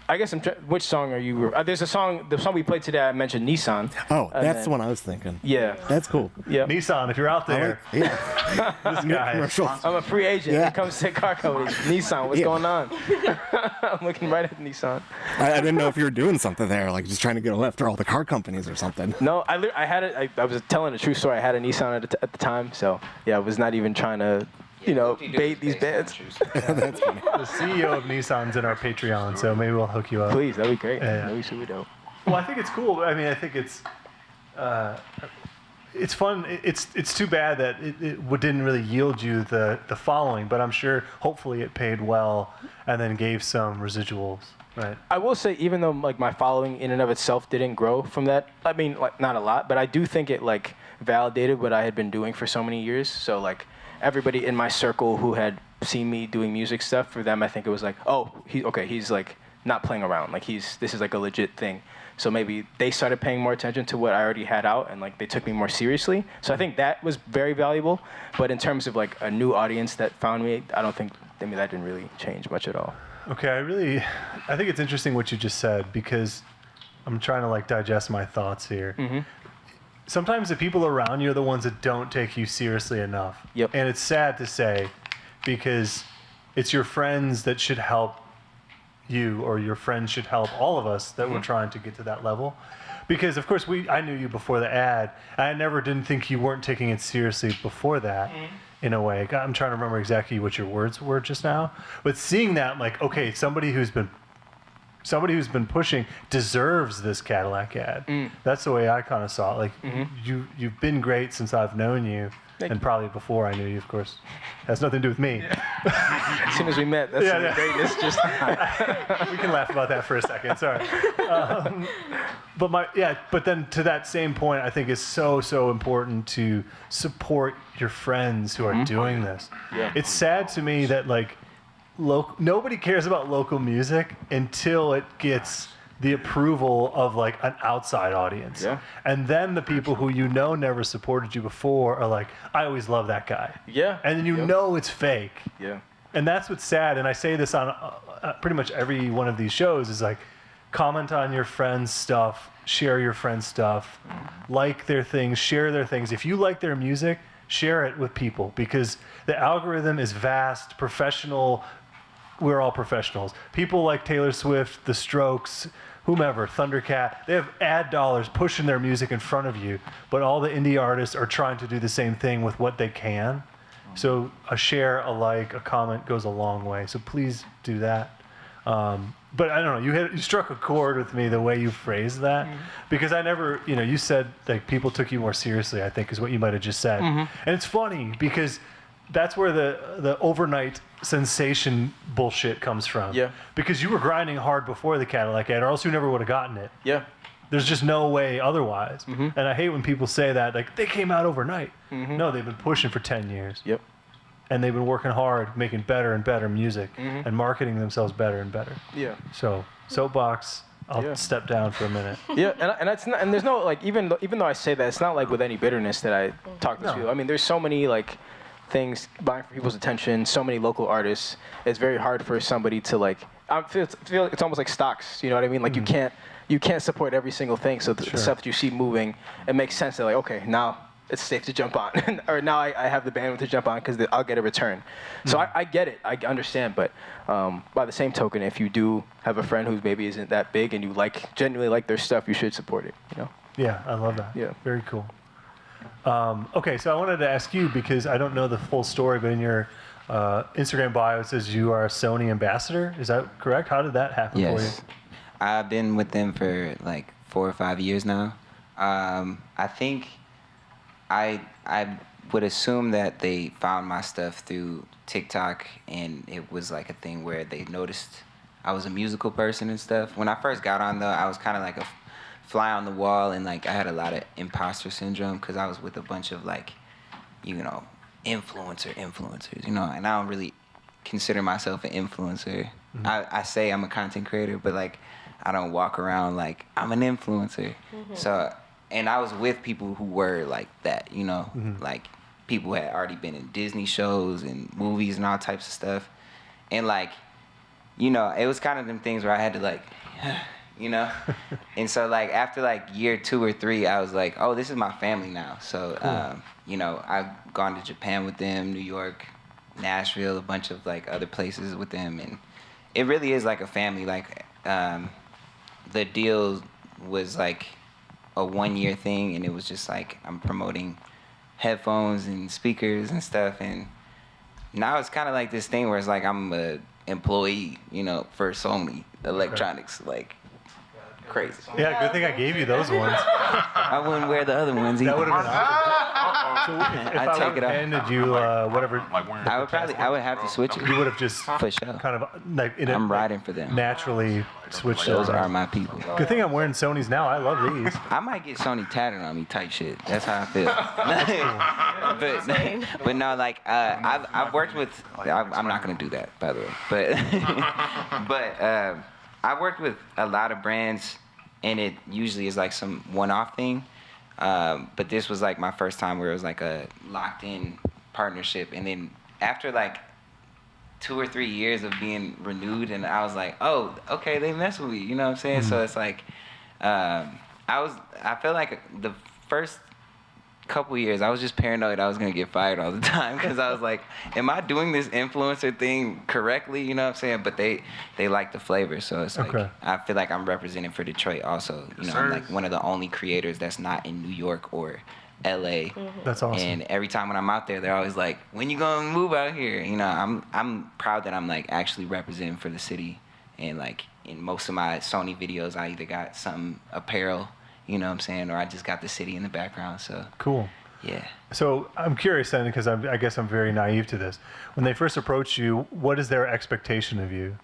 I guess which song are you? There's the song we played today. I mentioned Nissan. Oh, And that's then- the one I was thinking. Yeah. That's cool. Yeah. Nissan, if you're out there, Yeah. this guy. Commercial. I'm a free agent. Yeah. When it comes to car companies. Nissan, what's Yeah. going on? I'm looking right at Nissan. I didn't know if you were doing something there, like just trying to get after all the car companies or something. No, I had it. I was telling a true story. I had a Nissan at the time, so yeah, I was not even trying to, bait these bands. That's funny. The CEO of Nissan's in our Patreon, so maybe we'll hook you up. Please, that'd be great. Yeah. That'd be super dope. Well, I think it's cool. I mean, I think it's fun. It's too bad that it didn't really yield you the following, but I'm sure hopefully it paid well and then gave some residuals, right? I will say, even though like my following in and of itself didn't grow from that, I mean, like not a lot, but I do think it like validated what I had been doing for so many years. So like everybody in my circle who had seen me doing music stuff, for them, I think it was like, oh, he's like not playing around. Like this is like a legit thing. So maybe they started paying more attention to what I already had out, and like they took me more seriously. So I think that was very valuable. But in terms of like a new audience that found me, I don't think, that didn't really change much at all. Okay, I think it's interesting what you just said, because I'm trying to like digest my thoughts here. Sometimes the people around you are the ones that don't take you seriously enough. Yep. And it's sad to say, because it's your friends that should help you, or your friends should help all of us that we're trying to get to that level. Because of course I knew you before the ad, and I didn't think you weren't taking it seriously before that. In a way, I'm trying to remember exactly what your words were just now. But seeing that, I'm like, okay, somebody who's been somebody who's been pushing deserves this Cadillac ad. That's the way I kind of saw it. Like you've been great since I've known you. And probably before I knew you, of course. Has nothing to do with me. As soon as we met, that's the greatness. Just we can laugh about that for a second. Sorry. But then to that same point, I think it's so important to support your friends who are doing this. Yeah. It's sad to me that like nobody cares about local music until it gets the approval of like an outside audience. Yeah. And then the people who you know never supported you before are like, I always love that guy. Yeah. And then you know it's fake. Yeah. And that's what's sad. And I say this on pretty much every one of these shows is like, comment on your friends' stuff, share your friends' stuff, like their things, share their things. If you like their music, share it with people because the algorithm is vast, professional. We're all professionals. People like Taylor Swift, The Strokes, whomever, Thundercat, they have ad dollars pushing their music in front of you, but all the indie artists are trying to do the same thing with what they can. So a share, a like, a comment goes a long way. So please do that. But I don't know, you struck a chord with me the way you phrased that, because I never, you said like people took you more seriously, I think is what you might have just said. And it's funny because that's where the overnight sensation bullshit comes from. Yeah. Because you were grinding hard before the Cadillac ad, or else you never would have gotten it. Yeah. There's just no way otherwise. And I hate when people say that, like, they came out overnight. No, they've been pushing for 10 years. Yep. And they've been working hard, making better and better music, and marketing themselves better and better. Yeah. So, soapbox, I'll step down for a minute. Yeah, and it's not, and there's no, like, even though I say that, it's not like with any bitterness that I talk to you. I mean, there's so many, like, things vying for people's attention, so many local artists. It's very hard for somebody to like. I feel it's almost like stocks. You know what I mean? Like you can't support every single thing. So the stuff that you see moving, it makes sense that like, okay, now it's safe to jump on, or now I have the bandwidth to jump on because I'll get a return. So I get it, I understand. But by the same token, if you do have a friend who maybe isn't that big and you genuinely like their stuff, you should support it. Yeah, I love that. Yeah. Very cool. Okay, so I wanted to ask you, because I don't know the full story, but in your Instagram bio it says you are a Sony ambassador. Is that correct? How did that happen for you? I've been with them for like 4 or 5 years now. I think I would assume that they found my stuff through TikTok, and it was like a thing where they noticed I was a musical person and stuff. When I first got on, though, I was kind of like a fly on the wall, and like I had a lot of imposter syndrome because I was with a bunch of like, influencers, and I don't really consider myself an influencer. I say I'm a content creator, but like I don't walk around like I'm an influencer. So, and I was with people who were like that, like people who had already been in Disney shows and movies and all types of stuff, and like, it was kind of them things where I had to like. And so like after like year 2 or 3, I was like, oh, this is my family now. So I've gone to Japan with them, New York, Nashville, a bunch of like other places with them, and it really is like a family. Like the deal was like a 1-year thing, and it was just like I'm promoting headphones and speakers and stuff, and now it's kind of like this thing where it's like I'm a employee, for Sony Electronics, like. Crazy. Yeah, good thing I gave you those ones. I wouldn't wear the other ones either. That would have been awesome. So if I would have handed you whatever, I would have to switch it. You would have just for sure. Kind of like I'm riding for them. Naturally switched Those over. are my people. Good thing I'm wearing Sonys now. I love these. I might get Sony tatted on me type shit. That's how I feel. but no, like I've worked with. I'm not gonna do that, by the way. But I've worked with a lot of brands, and it usually is like some one-off thing. But this was like my first time where it was like a locked-in partnership. And then after like 2 or 3 years of being renewed, and I was like, oh, okay, they mess with me. You know what I'm saying? So it's like, I feel like the first couple years, I was just paranoid I was going to get fired all the time, because I was like, am I doing this influencer thing correctly? You know what I'm saying? But they like the flavor, so it's like, I feel like I'm representing for Detroit also. I'm like one of the only creators that's not in New York or LA. That's awesome. And every time when I'm out there, they're always like, when you gonna move out here? I'm proud that I'm like actually representing for the city, and like in most of my Sony videos, I either got some apparel, you know what I'm saying, or I just got the city in the background. So cool. Yeah. So I'm curious then, because I guess I'm very naive to this. When they first approached you, what is their expectation of you?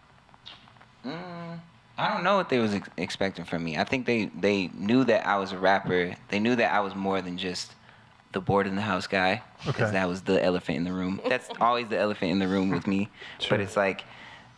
I don't know what they was expecting from me. I think they knew that I was a rapper. They knew that I was more than just the board in the house guy, because that was the elephant in the room. That's always the elephant in the room with me. Sure. But it's like,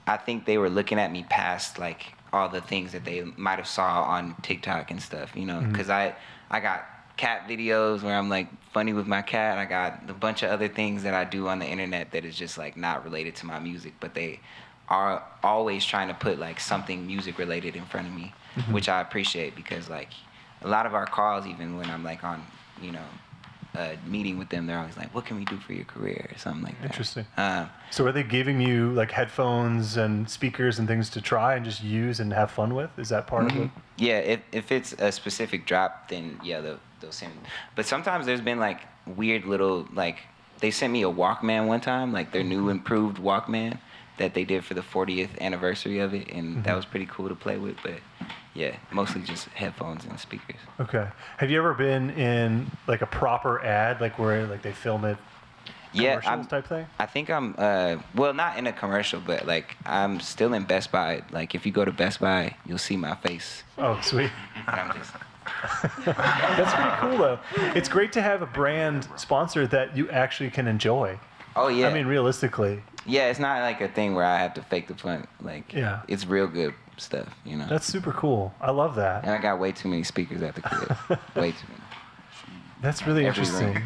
I think they were looking at me past like all the things that they might have saw on TikTok and stuff, you know, because I got cat videos where I'm like funny with my cat. I got a bunch of other things that I do on the internet that is just like not related to my music, but they are always trying to put like something music related in front of me, which I appreciate, because like a lot of our calls, even when I'm like on, you know, meeting with them, they're always like, what can we do for your career, or something like that. Interesting. So are they giving you like headphones and speakers and things to try and just use and have fun with? Is that part of it? Yeah, if it's a specific drop, then yeah, they'll send. But sometimes there's been like weird little, like they sent me a Walkman one time, like their new improved Walkman that they did for the 40th anniversary of it, and that was pretty cool to play with. But yeah, mostly just headphones and speakers. Okay. Have you ever been in like a proper ad, like where like they film it? Commercials type thing? I think I'm, well, not in a commercial, but like I'm still in Best Buy. Like if you go to Best Buy, you'll see my face. Oh, sweet. And I'm just. That's pretty cool though. It's great to have a brand sponsor that you actually can enjoy. Oh yeah. I mean, realistically. Yeah, it's not like a thing where I have to fake the fun. Like, it's real good stuff, you know. That's super cool. I love that. And I got way too many speakers at the crib. Way too many. That's really interesting.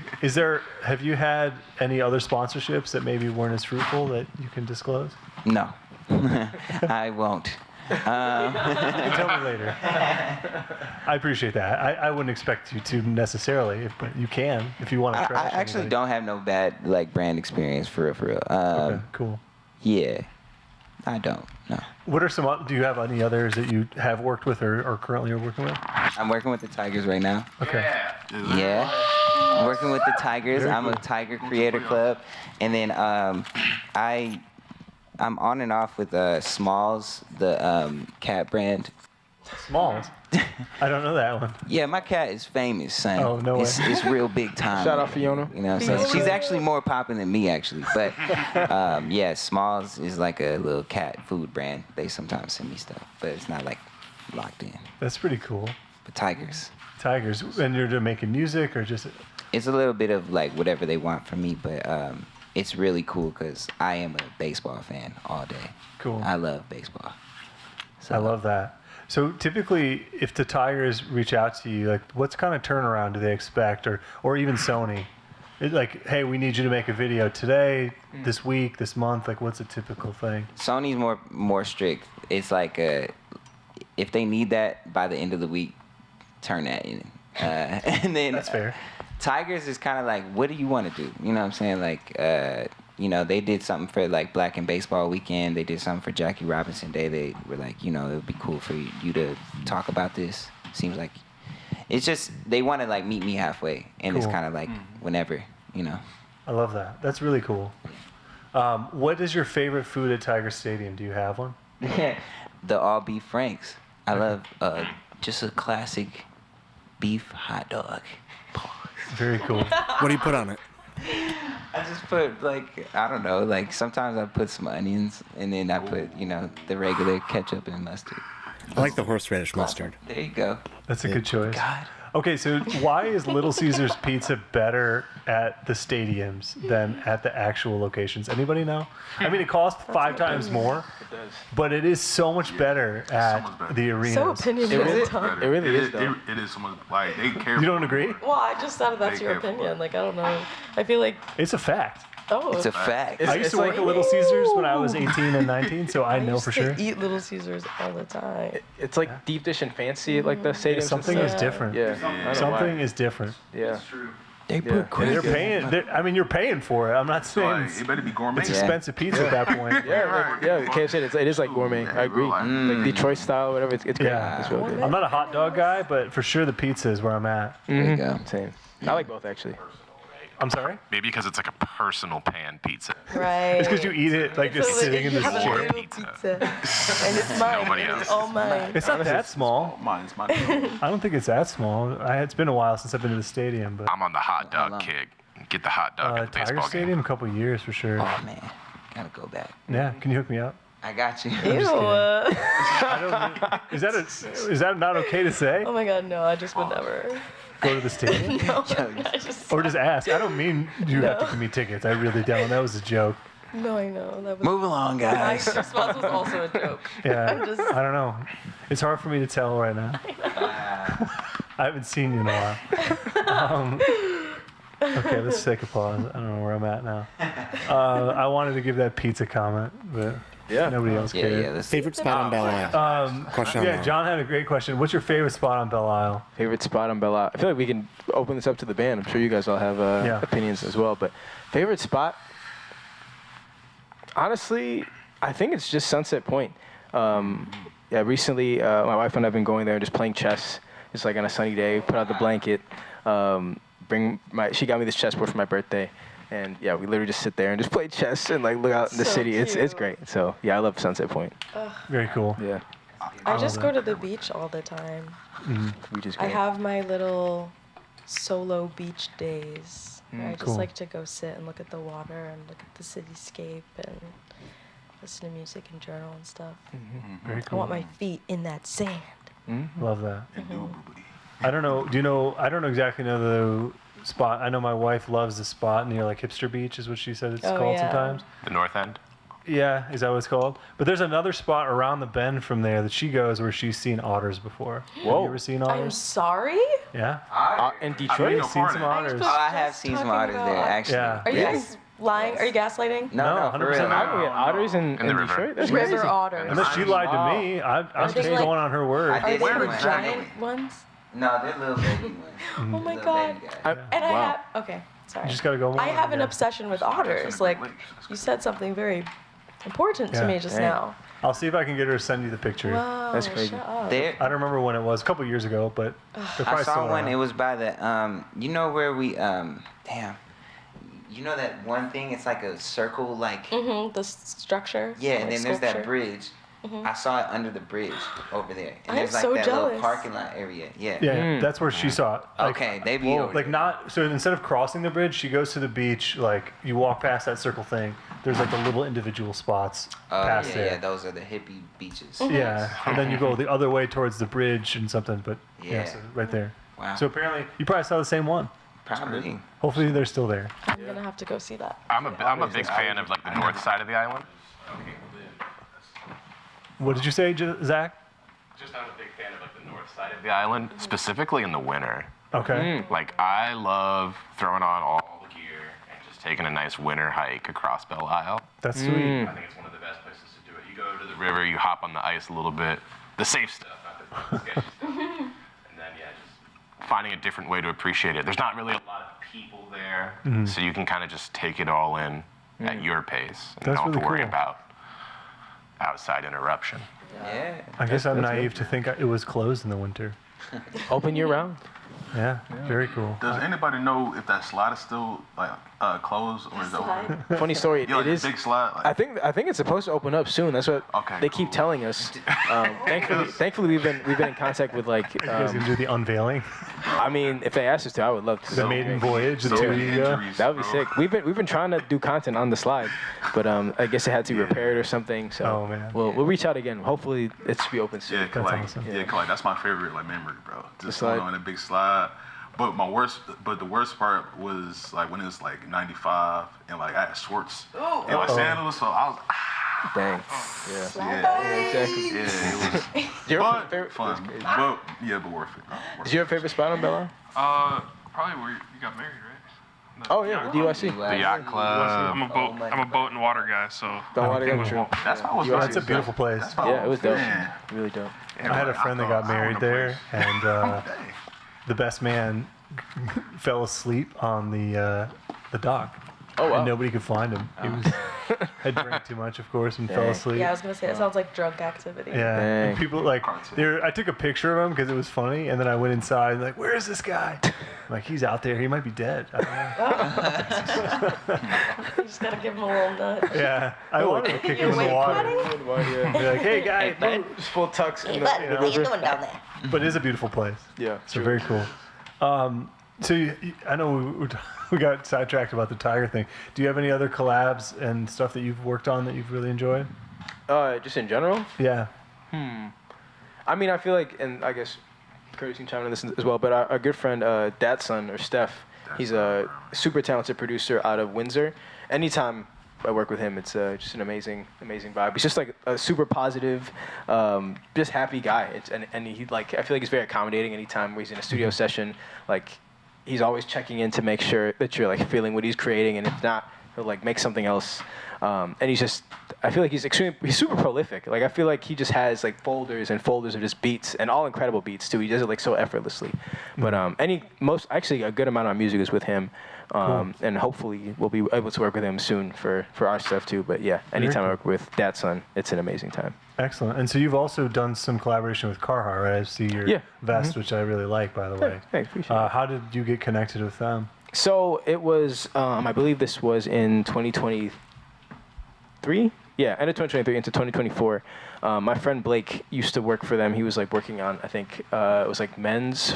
Have you had any other sponsorships that maybe weren't as fruitful that you can disclose? No. I won't. You can tell me later. I appreciate that. I wouldn't expect you to necessarily, but you can if you want to trash I actually anybody. don't have no bad like brand experience for real. Okay, cool. Yeah, I don't. No. What are some? Do you have any others that you have worked with or currently are working with? I'm working with the Tigers right now. Okay. Yeah. I'm working with the Tigers. I'm a Tiger Creator Club, and then I'm on and off with Smalls, the cat brand. Smalls? I don't know that one. Yeah, my cat is famous, son. Oh, no way. It's real big time. Shout out Fiona. You know what I'm saying? She's actually more popping than me, actually. But, yeah, Smalls is like a little cat food brand. They sometimes send me stuff, but it's not, like, locked in. That's pretty cool. But Tigers. Tigers. And you're making music or just... It's a little bit of, like, whatever they want from me, but it's really cool because I am a baseball fan all day. Cool. I love baseball. So, I love that. So typically, if the Tigers reach out to you, like, what's kind of turnaround do they expect, or even Sony? Like, hey, we need you to make a video today, this week, this month. Like, what's a typical thing? Sony's more strict. It's like if they need that by the end of the week, turn that in. And then That's fair. Tigers is kind of like, what do you want to do? You know what I'm saying? Like, you know, they did something for like Black and Baseball Weekend. They did something for Jackie Robinson Day. They were like, you know, it would be cool for you to talk about this. Seems like it's just they want to like meet me halfway, and Cool. it's kind of like whenever, you know. I love that. That's really cool. What is your favorite food at Tiger Stadium? Do you have one? The all beef franks. I love just a classic beef hot dog. Very cool. What do you put on it? I just put like, I don't know, like sometimes I put some onions and then I put, you know, the regular ketchup and mustard. I like the horseradish mustard. There you go. That's a good choice. God. Okay, so why is Little Caesars Pizza better at the stadiums than at the actual locations? Anybody know? I mean, it costs 5 times more, but it is so much better at the arenas. So opinionated. Tom. It really is, though. It is so much, like, they care. You don't agree? Well, I just thought that's your opinion. Like, I don't know. I feel like, It's a fact. oh. It's a fact. I used to work like- at Little Caesars when I was 18 and 19, so I know used for to sure. eat Little Caesars all the time. It's like deep dish and fancy, like the stadium. Something is different. Yeah. I don't know Something why. is different. Yeah. They Yeah. put And they're paying. I mean, you're paying for it. I'm not saying Like, it's, it better be gourmet. it's expensive pizza at that point. Yeah, like, yeah. KFC, it is like gourmet. I agree. Like Detroit style, whatever. It's great. Yeah. It's real good. I'm not a hot dog guy, but for sure the pizza is where I'm at. There you go. Same. I like both actually. I'm sorry? Maybe because it's like a personal pan pizza. Right. It's because you eat it like just sitting in this have a chair. little pizza. And it's mine. Nobody It's else. all mine. It's not that small. Mine's mine. I don't think it's that small. It's been a while since I've been to the stadium, but I'm on the hot dog kick. Get the hot dog at the Tiger baseball Stadium, game. a couple years for sure. Oh man, gotta go back. Yeah, can you hook me up? I got you. Ew. Is that not okay to say? Oh my god, no, I just would never. Go to the stadium? No, I just. Or just ask. I don't mean you have to give me tickets. I really don't. That was a joke. No, I know. That was. Move along, My guys. response was also a joke. Yeah, I'm just- I don't know. It's hard for me to tell right now. I haven't seen you in a while. Okay, let's take a pause. I don't know where I'm at now. I wanted to give that pizza comment, but nobody else Yeah, cared. yeah. That's Favorite spot on Belle Isle? Question on Yeah, that. John had a great question. What's your favorite spot on Belle Isle? Favorite spot on Belle Isle? I feel like we can open this up to the band. I'm sure you guys all have opinions as well. But favorite spot? Honestly, I think it's just Sunset Point. Recently, my wife and I have been going there and just playing chess. Just like on a sunny day, put out the blanket. She got me this chessboard for my birthday. And yeah, we literally just sit there and just play chess and like look out in the So city. It's cute. great. So yeah, I love Sunset Point. Very cool. Yeah, I just go to the beach all the time. we just. I have my little solo beach days. Where I just Cool. like to go sit and look at the water and look at the cityscape and listen to music and journal and stuff. Very I cool. want my feet in that sand. Love that. I don't know. I don't exactly know the spot. I know my wife loves the spot near like Hipster Beach is what she said it's Oh, called yeah. sometimes. The north end. Yeah, is that what it's called? But there's another spot around the bend from there that she goes where she's seen otters before. Have Whoa. you ever seen I'm otters? sorry? Yeah. In I Detroit. mean, no Seen part some of that. otters. Oh, I have seen some otters there, actually. Yeah. Are you Yes. guys lying? Are you gaslighting? No, No, for real. 100%. Oh, yeah, otters in the river. Detroit. That's River crazy. otters. Unless she lied to Wow. me, I'm just they going like- on her word. I Are did they see the one. giant ones? No, they're little baby ones. Oh my Little god. baby guys. And I Wow. have, okay, sorry. You just gotta go I more, have an yeah. obsession with otters. Like, you said something very important to Yeah. me just Dang. now. I'll see if I can get her to send you the picture. Wow, That's crazy. shut up. They're, I don't remember when it was, a couple years ago, but they're I probably saw still one. around. It was by the you know where we damn. You know that one thing? It's like a circle, like The structure. yeah. like And then there's that sculpture. bridge. I saw it under the bridge over there, and I'm there's like so that little jealous. parking lot area. Yeah. Yeah, that's where she saw it. Like, Okay, they be over like there. not so instead of crossing the bridge, she goes to the beach. Like you walk past that circle thing. There's like the little individual spots Oh past yeah, there. yeah. Those are the hippie beaches. Yeah, and then you go the other way towards the bridge and something, but yeah, Yeah. so right there. Wow. So apparently you probably saw the same one. Probably. Hopefully they're still there. I'm gonna have to go see that. I'm a big fan of like the north side of the island. What did you say, Zach? Just I'm a big fan of like the north side of the island, specifically in the winter. Okay. Like I love throwing on all the gear and just taking a nice winter hike across Belle Isle. That's sweet. I think it's one of the best places to do it. You go to the river, you hop on the ice a little bit, the safe stuff, not the sketchy stuff, and then just finding a different way to appreciate it. There's not really a lot of people there, so you can kind of just take it all in at your pace and That's don't have really to worry cool. about outside interruption. Yeah. I guess I'm naive to think it was closed in the winter. Open year round. Yeah, very cool. Does anybody know if that slide is still like closed or is it open? Funny story. Yeah, like it a is. big slide. Like, I think it's supposed to open up soon. That's what Okay, they keep cool. telling us. Thankfully, we've been in contact with like. You guys gonna do the unveiling, I mean, if they asked us to, I would love to. the maiden voyage, the so 2 many week ago. injuries, That would be bro. sick. We've been trying to do content on the slide, but I guess it had to be repaired or something. So Oh, man. we'll reach out again. Hopefully, it should be open soon. Yeah, 'cause like, awesome. yeah, 'cause like that's my favorite like memory, bro. Just slide. going on a big slide. But the worst part was like when it was like 95 and like I had shorts and like sandals, so I was Dang. yeah, Exactly. yeah, it was Your but favorite? fun, but yeah, but worth it. Is your favorite spot on Belle Isle? Probably where you got married, right? Oh yeah, the DYC. The yacht club. I'm a boat and water guy, so Don't want to everything go was true. well. That's what I was. You are- That's a beautiful place. Yeah, it was dope. Man. Really dope. I had a friend that got married there, and Dang. the best man fell asleep on the dock. Oh wow. And nobody could find him. He was I drank too much, of course, and fell asleep. Yeah, I was gonna say it sounds like drunk activity. Yeah, Dang. and people like I took a picture of him because it was funny, and then I went inside and like, where is this guy? I'm like, he's out there. He might be dead. I don't know. You just gotta give him a little nudge. Yeah, I wanted to kick him in the awake, water. buddy? Be like, hey guy, Just full tux in the How you river. doing down there? but it is a beautiful place. Yeah, So very cool. So I know we got sidetracked about the Tiger thing. Do you have any other collabs and stuff that you've worked on that you've really enjoyed? Just in general. Yeah. I mean, I feel like, and I guess Curtis can chime in on this as well, but our good friend, Dad's son, or Steph, he's a super talented producer out of Windsor. Anytime I work with him, it's just an amazing vibe. He's just like a super positive, just happy guy. And he I feel like he's very accommodating anytime he's in a studio session. Like, he's always checking in to make sure that you're like feeling what he's creating, and if not, he'll like make something else. And he's just, I feel like he's super prolific. Like, I feel like he just has like folders and folders of just beats, and all incredible beats too. He does it like so effortlessly. But actually a good amount of music is with him. And hopefully we'll be able to work with him soon for our stuff too. But yeah, anytime I work with Dad's son, it's an amazing time. Excellent. And so you've also done some collaboration with Carhartt, right? I see your vest, which I really like, by the way. Hey, appreciate it. How did you get connected with them? So it was, I believe this was in 2023. Yeah, end of 2023 into 2024. My friend Blake used to work for them. He was like working on, I think it was like men's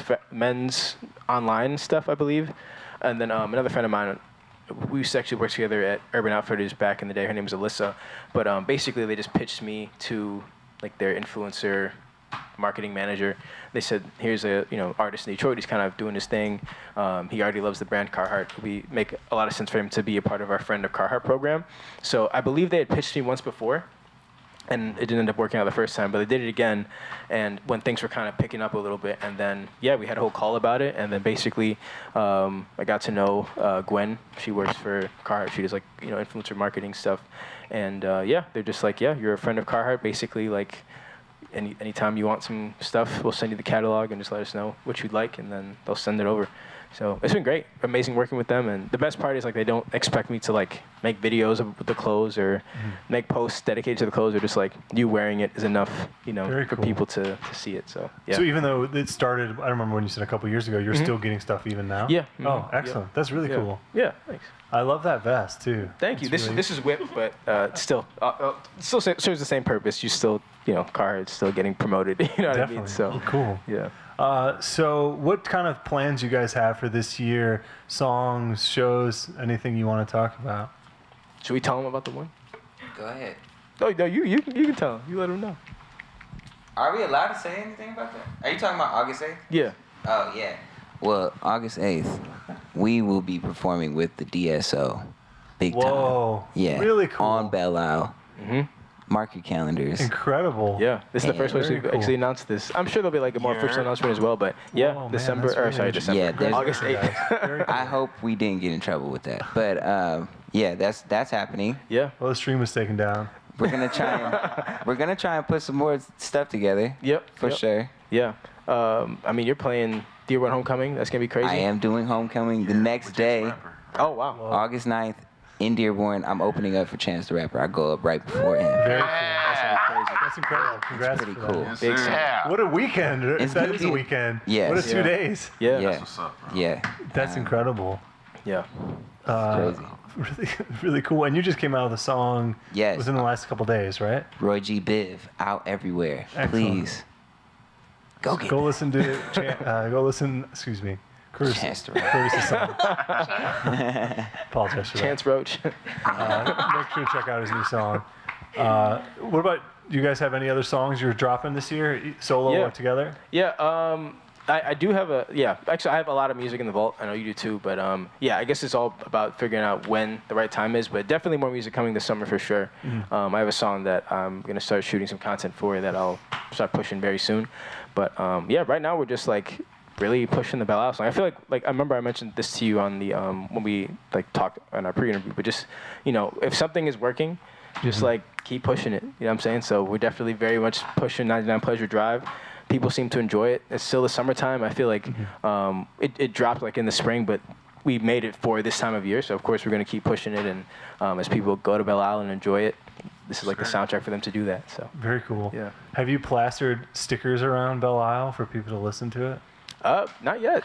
online stuff, I believe. And then another friend of mine, we used to actually work together at Urban Outfitters back in the day. Her name was Alyssa. But basically, they just pitched me to like their influencer marketing manager. They said, here's a artist in Detroit. He's kind of doing his thing. He already loves the brand Carhartt. We make a lot of sense for him to be a part of our Friend of Carhartt program. So I believe they had pitched me once before, and it didn't end up working out the first time, but they did it again. And when things were kind of picking up a little bit, and then we had a whole call about it. And then basically, I got to know Gwen. She works for Carhartt. She does like influencer marketing stuff. And they're just like, you're a friend of Carhartt. Basically, like anytime you want some stuff, we'll send you the catalog and just let us know what you'd like, and then they'll send it over. So it's been great, amazing working with them. And the best part is like they don't expect me to like make videos of the clothes or make posts dedicated to the clothes, or just like you wearing it is enough, Very for cool. people to see it. So yeah. So even though it started, I remember when you said a couple years ago, you're still getting stuff even now? Yeah. Oh, excellent. That's really cool. Yeah, thanks. I love that vest too. Thank you. It's This is whip, but still serves the same purpose. You still, Carhartt's still getting promoted. You know what Definitely. I mean? So Cool. yeah. So what kind of plans you guys have for this year? Songs, shows, anything you want to talk about? Should we tell them about the one? Go ahead. No, you can tell them. You let them know. Are we allowed to say anything about that? Are you talking about August 8th? Yeah. Oh, yeah. Well, August 8th, we will be performing with the DSO. Big time. Whoa. Yeah. Really cool. On Belle Isle. Mm-hmm. Mark your calendars. Incredible. Yeah, this is the first place Very we've cool. actually announced this. I'm sure there'll be like a more official announcement as well, but yeah, Whoa, man, December, that's or really sorry, interesting. December. Yeah, August 8th. Very cool. I hope we didn't get in trouble with that. But yeah, that's happening. Yeah. Well, the stream was taken down. We're gonna try and put some more stuff together. Yep. For sure. Yeah. I mean, you're playing Dearborn Homecoming. That's gonna be crazy. I am doing Homecoming the next day, Oh wow. August 9th, in Dearborn. I'm opening up for Chance the Rapper. I go up right before him. Very cool. That's gonna be crazy. That's incredible. Congrats. Pretty for cool. that. Big Yeah. What a weekend. It's That gonna is a be- weekend. Yes. What a 2 Yeah. days. Yeah. Yeah. That's what's up, bro. Yeah. That's incredible. Yeah. Crazy. Really, really cool. And you just came out with a song Yes. within the last couple days, right? Roy G. Biv out everywhere. Excellent. Please. Go get Go listen to excuse me, Chance the Rapper. Curtis's song. Apologize for that. Chance Roach. Make sure to check out his new song. What about, you guys have any other songs you're dropping this year, solo Yeah. or together? Yeah. I do have actually I have a lot of music in the vault. I know you do too, but I guess it's all about figuring out when the right time is, but definitely more music coming this summer for sure. I have a song that I'm going to start shooting some content for that I'll start pushing very soon. But right now we're just like really pushing the Belle Isle song. I feel like I remember I mentioned this to you on the when we like talked on our pre-interview, but just, if something is working, just like keep pushing it. You know what I'm saying? So we're definitely very much pushing 99 Pleasure Drive. People seem to enjoy it. It's still the summertime. I feel like it dropped like in the spring, but we made it for this time of year. So of course we're gonna keep pushing it, and as people go to Belle Isle and enjoy it, this is like the soundtrack for them to do that. So Very cool. Yeah. Have you plastered stickers around Belle Isle for people to listen to it? Not yet.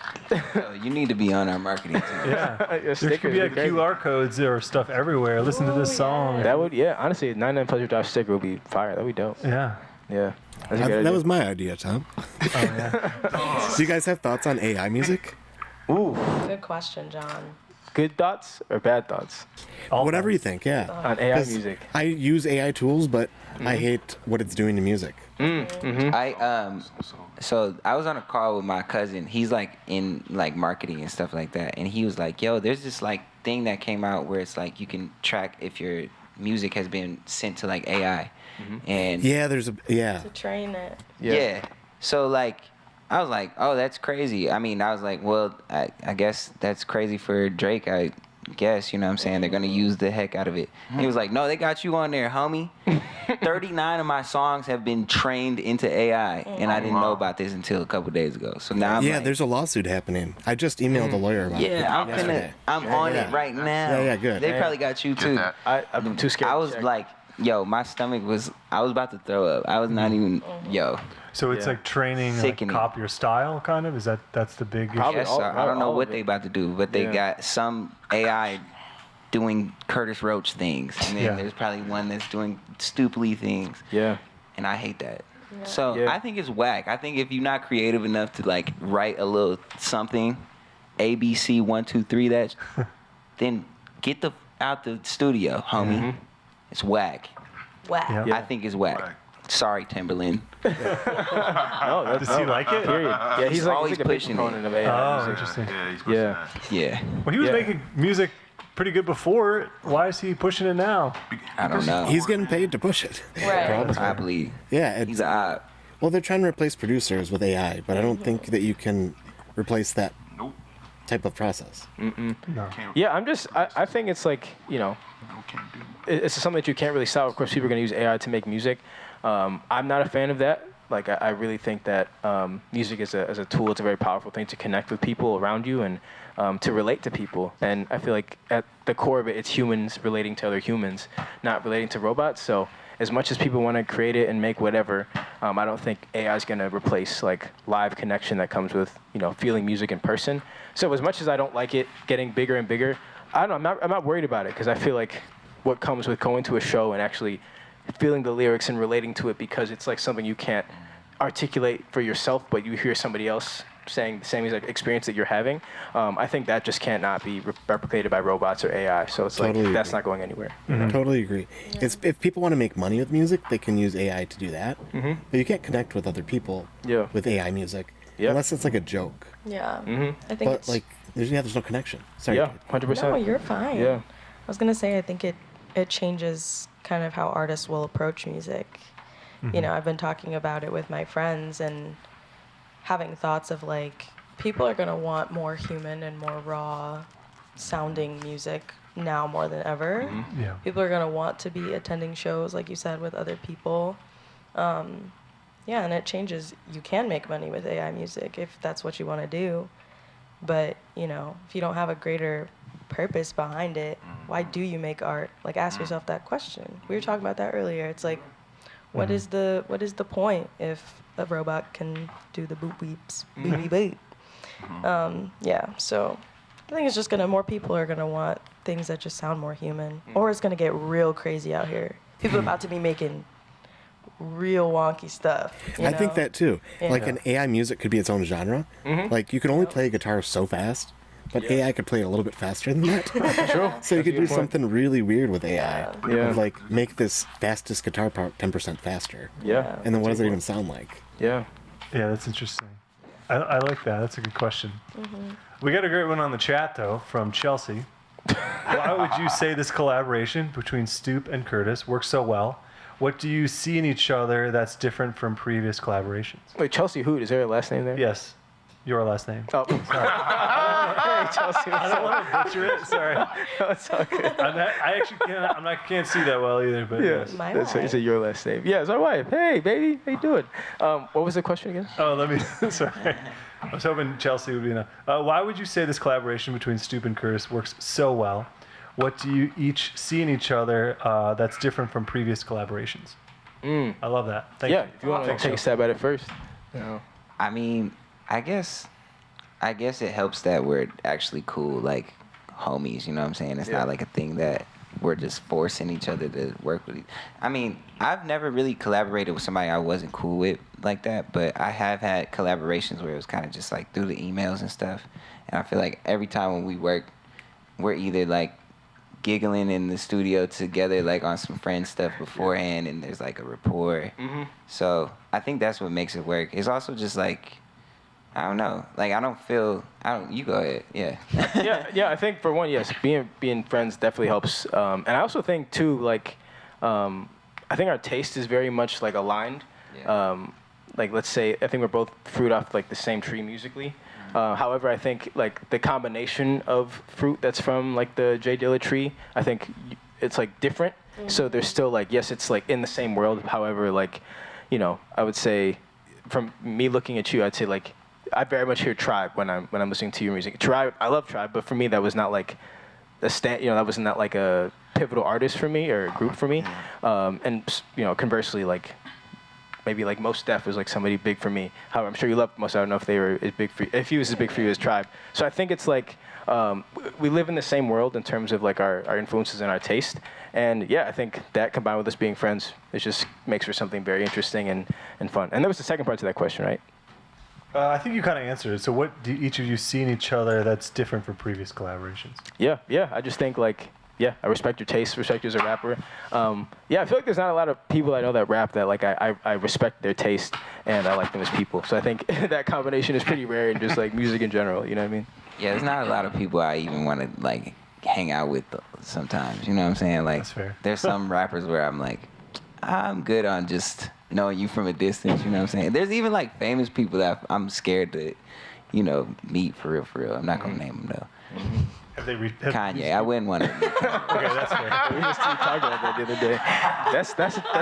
Yo, you need to be on our marketing team. Yeah. There Stickers could be would like crazy. QR codes or stuff everywhere. Listen to this song. That would, honestly, 99 Pleasure Drive sticker would be fire. That'd be dope. Yeah. Yeah. That's a good That idea. was my idea, Tom. Oh, yeah. Do you guys have thoughts on AI music? Ooh, Good question, John. good thoughts or bad thoughts Whatever you think, yeah. on AI 'Cause music? I use AI tools, but I hate what it's doing to music. So I was on a call with my cousin. He's like in like marketing and stuff like that, and he was like, "Yo, there's this like thing that came out where it's like you can track if your music has been sent to like AI." And Yeah, To train it. yeah. So like I was like, "Oh, that's crazy." I mean, I was like, "Well, I guess that's crazy for Drake. I guess, you know what I'm saying? They're going to use the heck out of it." And he was like, "No, they got you on there, homie. 39 of my songs have been trained into AI, and I didn't know about this until a couple days ago." So now I'm Yeah, like, there's a lawsuit happening. I just emailed a lawyer about it. yeah, yesterday. I'm on it right now. Yeah, good. They probably got you too. that. I've been too scared. I to was check. like, yo, my stomach was, I was about to throw up. I was not even, yo. So it's Yeah. like training, like, Sickening. copy your style, kind of? That's the big issue? Probably Yes, all- sir. I don't know all what of they it. about to do, but they Yeah. got some AI doing Curtis Roach things, and then Yeah. there's probably one that's doing Stoop Lee things, yeah. and I hate that. So Yeah. I think it's whack. I think if you're not creative enough to like write a little something, ABC 1 2 3 that, then get the out the studio, homie. It's whack. Wow. Yeah. I think it's whack. Whack. Sorry, Timberland. No, that's Does he like it? period. Yeah, he's He's like always he's like a big pushing it. proponent of AI Oh, music. interesting. Yeah, he's pushing Yeah. that. Yeah, Well, he was Yeah. making music pretty good before. Why is he pushing it now? I don't know. He's getting paid to push it. Right. I believe Yeah, he's a op. well, they're trying to replace producers with AI, but I don't think that you can replace that Nope. type of process. No. Yeah, I think it's like, you know, No, can't do. it's something that you can't really stop. Of course, people are going to use AI to make music. I'm not a fan of that. Like, I really think that music as a tool, it's a very powerful thing to connect with people around you and to relate to people. And I feel like at the core of it, it's humans relating to other humans, not relating to robots. So as much as people want to create it and make whatever, I don't think AI is going to replace like live connection that comes with, you know, feeling music in person. So as much as I don't like it getting bigger and bigger, I don't know, I'm not worried about it because I feel like what comes with going to a show and actually feeling the lyrics and relating to it, because it's like something you can't articulate for yourself, but you hear somebody else saying the same exact experience that you're having. I think that just cannot be replicated by robots or AI. So it's Totally like that's agree. not going anywhere. Totally agree. It's, if people want to make money with music, they can use AI to do that. But you can't connect with other people Yeah. with AI music Yeah. unless it's like a joke. Yeah. I think But it's like, there's no connection. Sorry. Yeah, 100%. no, you're fine. Yeah. I was gonna say I think it changes kind of how artists will approach music. You know, I've been talking about it with my friends and having thoughts of like people are gonna want more human and more raw sounding music now more than ever. Yeah. People are gonna want to be attending shows, like you said, with other people. Yeah, and it changes. You can make money with AI music if that's what you want to do. But, you know, if you don't have a greater purpose behind it, why do you make art? Like, ask yourself that question. We were talking about that earlier. It's like, what is the point if a robot can do the boop beeps, boop beep boop? Yeah, so I think it's just more people are gonna want things that just sound more human, or it's gonna get real crazy out here. People are about to be making real wonky stuff. I think that too. Yeah. Like an AI music could be its own genre. Like you can only play guitar so fast, but AI could play it a little bit faster than that. True. So you could do something really weird with AI. Yeah. Like make this fastest guitar part 10% faster. Yeah. And then what does it even sound like? Yeah. Yeah, that's interesting. I like that. That's a good question. We got a great one on the chat, though, from Chelsea. Why would you say this collaboration between Stoop and Curtis works so well? What do you see in each other that's different from previous collaborations? Wait, Chelsea Hoot, is there a last name there? Yes, your last name. Oh, hey, Chelsea. I don't want to butcher it. Sorry. It's all good. I actually can't see that well either. But Yeah, yes. My that's wife. is it your last name? Yeah, it's our wife. Hey, baby, how you doing? What was the question again? Oh, let me. Sorry. I was hoping Chelsea would be enough. Why would you say this collaboration between Stoop and Curtis works so well? What do you each see in each other that's different from previous collaborations? I love that. Thank you. If you want to take a stab at it first. I mean, I guess it helps that we're actually cool, like homies. You know what I'm saying? It's not like a thing that we're just forcing each other to work with. I mean, I've never really collaborated with somebody I wasn't cool with like that, but I have had collaborations where it was kind of just like through the emails and stuff. And I feel like every time when we work, we're either like giggling in the studio together, like on some friend stuff beforehand, and there's like a rapport. So I think that's what makes it work. It's also just like, I don't know. Like you go ahead. Yeah. yeah. I think for one, yes, being friends definitely helps. And I also think too, like, I think our taste is very much like aligned. Yeah. Like let's say, I think we're both fruit off like the same tree musically. However, I think like the combination of fruit that's from like the J Dilla tree, I think it's like different. So there's still like, yes, it's like in the same world. However, like, you know, I would say from me looking at you, I'd say like, I very much hear Tribe when I'm listening to your music. Tribe, I love Tribe, but for me that was not like that was not like a pivotal artist for me or a group for me. And you know, conversely, like maybe like Mos Def was like somebody big for me. However, I'm sure you love Mos. I don't know if they were as big for you, if he was as big for you as Tribe. So I think it's like we live in the same world in terms of like our influences and our taste. And yeah, I think that combined with us being friends, it just makes for something very interesting and fun. And that was the second part to that question, right? I think you kind of answered it. So what do each of you see in each other that's different from previous collaborations? Yeah. I just think like, I respect your taste, respect you as a rapper. I feel like there's not a lot of people I know that rap that like I respect their taste and I like them as people. So I think that combination is pretty rare in just like music in general, you know what I mean? Yeah, there's not a lot of people I even want to like hang out with sometimes, you know what I'm saying? Like, that's fair. There's some rappers where I'm like, I'm good on just knowing you from a distance, you know what I'm saying? There's even like famous people that I'm scared to, you know, meet for real. I'm not gonna name them though. Have they Kanye, I wouldn't want to. Okay, that's fair. We just talking about that the other day. That's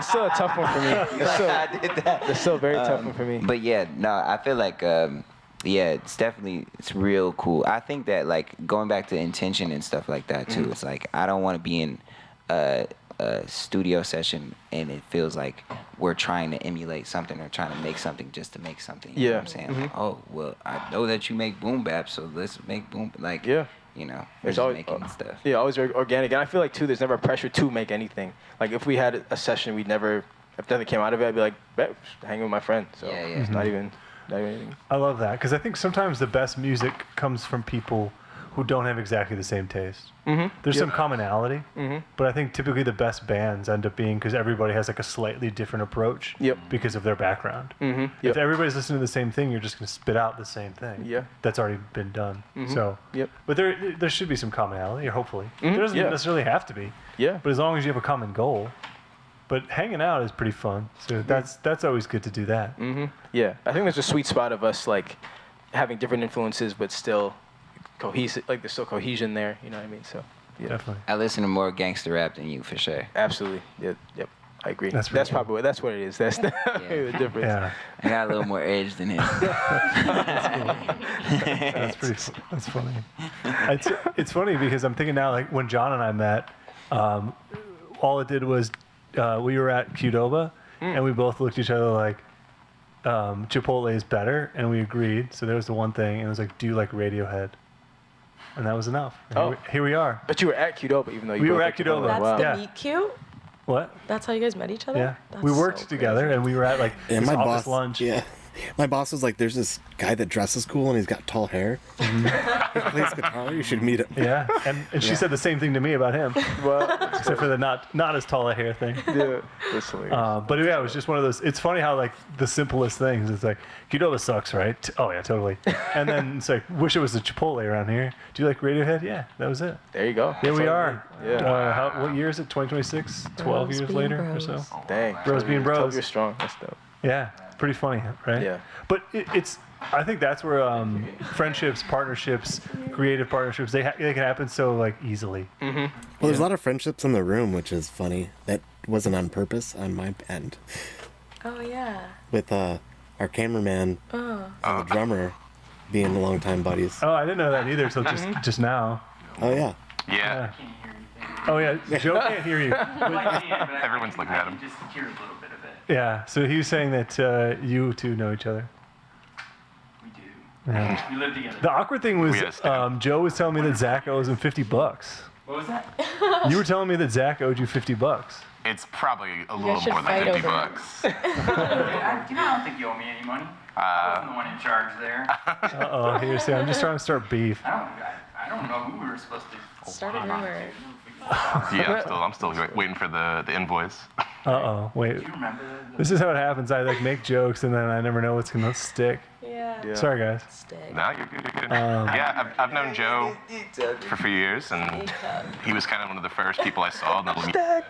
still a tough one for me. That's still a very tough one for me. But yeah, no, I feel like it's real cool. I think that like going back to intention and stuff like that too. It's like I don't want to be in a studio session and it feels like we're trying to emulate something or trying to make something just to make something. You know what I'm saying? Like, oh well, I know that you make boom bap, so let's make boom. Like you know, there's just always making stuff. Yeah, always very organic. And I feel like too, there's never pressure to make anything. Like if we had a session, if nothing came out of it, I'd be like, bet, hang with my friend. So it's not even anything. I love that because I think sometimes the best music comes from people who don't have exactly the same taste. There's some commonality, but I think typically the best bands end up being because everybody has like a slightly different approach because of their background. If everybody's listening to the same thing, you're just going to spit out the same thing that's already been done. So, but there should be some commonality, or hopefully. There doesn't necessarily have to be. But as long as you have a common goal. But hanging out is pretty fun. So that's always good to do that. Yeah, I think there's a sweet spot of us like having different influences, but still cohesive. Like there's still cohesion there. You know what I mean? So definitely. I listen to more gangster rap than you for sure. Absolutely. Yep. I agree. That's cool. probably that's what it is. That's the difference. Yeah. I got a little more edge than him. That's funny. It's funny because I'm thinking now, like when John and I met, all it did was we were at Qdoba and we both looked at each other like Chipotle is better, and we agreed. So there was the one thing, and it was like, do you like Radiohead? And that was enough. And here we are. But you were at Qdoba, even though we were at Qdoba. That's the meet cute? What? That's how you guys met each other? Yeah. That's we worked together, and we were at like this my office boss, lunch. Yeah. My boss was like, there's this guy that dresses cool and he's got tall hair. He plays guitar. You should meet him. Yeah. And she said the same thing to me about him. Well, except for the not as tall a hair thing. Yeah. That's hilarious. But yeah, it was just one of those. It's funny how like the simplest things. It's like, Qdoba sucks, right? Oh yeah, totally. And then it's like, wish it was a Chipotle around here. Do you like Radiohead? Yeah, that was it. There you go. Here we are. Yeah. What year is it? 2026? 12 years later or so? Dang. Bros being bros. 12 years strong. That's dope. Yeah, pretty funny, right? Yeah. But it's. I think that's where friendships, partnerships, creative partnerships, they can happen so like easily. Well, there's a lot of friendships in the room, which is funny. That wasn't on purpose on my end. Oh yeah. With our cameraman and the drummer, being longtime buddies. Oh, I didn't know that either until just now. Oh yeah. Yeah. Oh yeah, Joe can't hear you. Everyone's looking at him. Just hear a little bit of it. Yeah, so he was saying that you two know each other. We do. Yeah. We live together. The awkward thing was Yes. Joe was telling me that Zach owes him $50. What was that? You were telling me that Zach owed you $50. It's probably a guys little should more than fight 50 over bucks. I don't think you owe me any money. I wasn't the one in charge there. Uh-oh, he was saying, I'm just trying to start beef. I don't know who we were supposed to. Start a rumor. Yeah, I'm still waiting for the invoice. Uh-oh, wait. Do you remember This is how it happens. I like make jokes and then I never know what's going to stick. Yeah. Sorry, guys. Stick. No, you're good. Yeah, I've known Joe for a few years, and he was kind of one of the first people I saw in the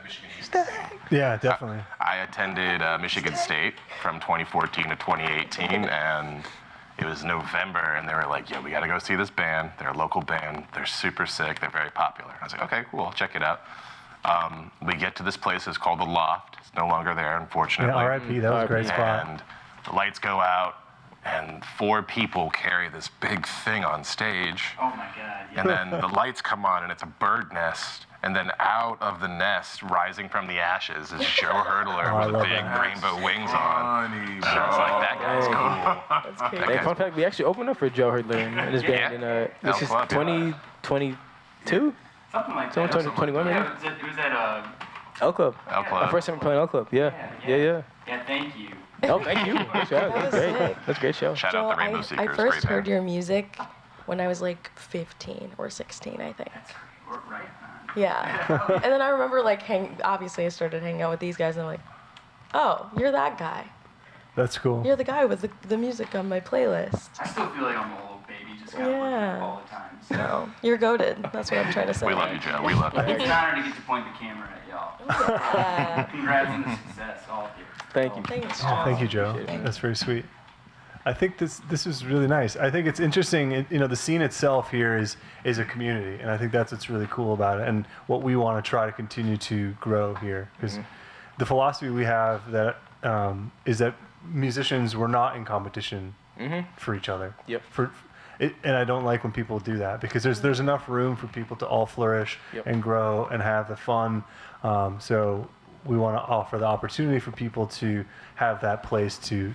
Michigan State. Yeah, definitely. I attended Michigan State from 2014 to 2018, and it was November, and they were like, "Yeah, we got to go see this band. They're a local band. They're super sick. They're very popular." I was like, "Okay, cool. I'll check it out." We get to this place. It's called the Loft. It's no longer there, unfortunately. Yeah, R.I.P. That was a great spot. And the lights go out, and 4 people carry this big thing on stage. Oh my God. Yeah. And then the lights come on, and it's a bird nest. And then out of the nest, rising from the ashes, is Joe Hurdler with love big that. rainbow wings on. Funny, So I was like, that guy's cool. That's crazy. Hey, fun fact, we actually opened up for Joe Hurdler and his band in this is Club, 2022? Something like Someone that. turned 21 maybe? Yeah, it was at L Club. L My Club. first time playing L Club. Yeah. Yeah. Yeah, thank you. Oh, thank you. Good show. That was Great. sick. That's a great show. Shout Joel, out the Rainbow I Seekers. first great heard band. your music when I was like 15 or 16, I think. We're right on. Yeah. And then I remember like obviously I started hanging out with these guys and I'm like, oh, you're that guy. That's cool. You're the guy with the music on my playlist. I still feel like I'm a little baby just kind of Yeah. all the time. So. No, you're goated. That's what I'm trying to say. We love you, Joe. We love you. It's an honor to get to point the camera at y'all. Yeah. Congrats on the success, all of you. Thank you. Thanks, Oh, Joel. thank you, Joe. That's very sweet. I think this was really nice. I think it's interesting. The scene itself here is a community, and I think that's what's really cool about it, and what we want to try to continue to grow here. Because the philosophy we have that is that musicians were not in competition for each other. Yep. And I don't like when people do that because there's enough room for people to all flourish and grow and have the fun. So we want to offer the opportunity for people to have that place to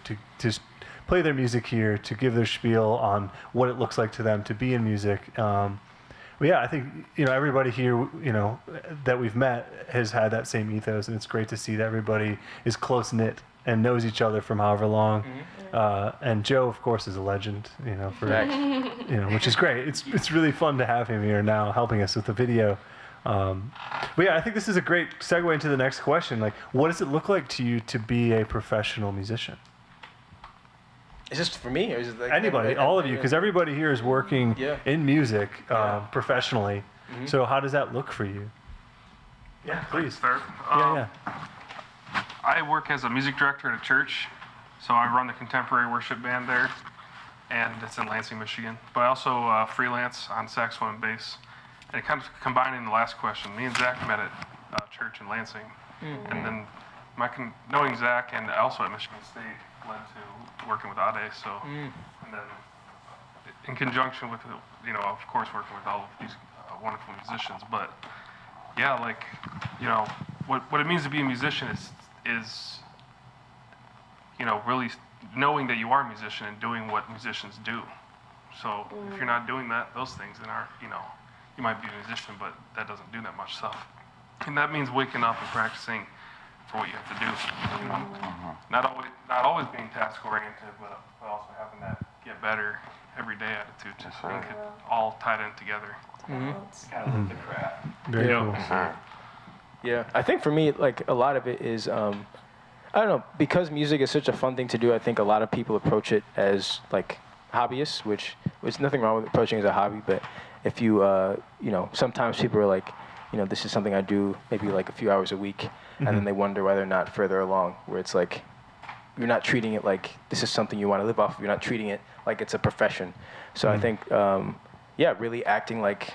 play their music here, to give their spiel on what it looks like to them to be in music. But yeah, I think everybody here that we've met has had that same ethos, and it's great to see that everybody is close knit and knows each other from however long. And Joe, of course, is a legend, which is great. It's really fun to have him here now, helping us with the video. But yeah, I think this is a great segue into the next question. Like, what does it look like to you to be a professional musician? Is this for me or is it like Anybody, all of you, because everybody here is working in music professionally. So how does that look for you? Yeah, please. Start. Yeah. I work as a music director at a church, so I run the contemporary worship band there, and it's in Lansing, Michigan. But I also freelance on saxophone and bass. And it comes combining the last question. Me and Zach met at church in Lansing, and then knowing Zach and also at Michigan State led to working with Ade. So, and then in conjunction with of course working with all of these wonderful musicians. But yeah, what it means to be a musician is really knowing that you are a musician and doing what musicians do. So if you're not doing those things, then you might be a musician, but that doesn't do that much stuff. And that means waking up and practicing for what you have to do. Not always being task oriented, but also having that get better every day attitude. Just think it all tied in together. Gotta live the craft. Very cool. Yeah, I think for me, a lot of it is, I don't know, because music is such a fun thing to do, I think a lot of people approach it as, hobbyists, which there's nothing wrong with approaching it as a hobby, but if you, sometimes people are like, this is something I do maybe a few hours a week, and then they wonder why they're not further along, where it's like, you're not treating it like this is something you want to live off of, you're not treating it like it's a profession. So I think, really acting like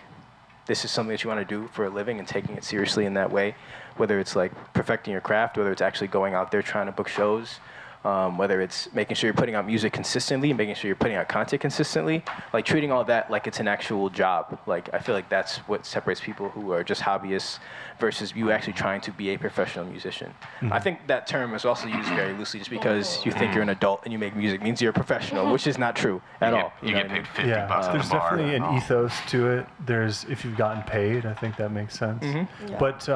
this is something that you want to do for a living and taking it seriously in that way, whether it's perfecting your craft, whether it's actually going out there trying to book shows, whether it's making sure you're putting out music consistently, making sure you're putting out content consistently, like treating all that like it's an actual job. Like I feel like that's what separates people who are just hobbyists versus you actually trying to be a professional musician. I think that term is also used very loosely just because you think you're an adult and you make music means you're a professional, which is not true at all. You get paid 50 bucks at There's the bar. definitely an ethos to it. There's, if you've gotten paid, I think that makes sense. Yeah. But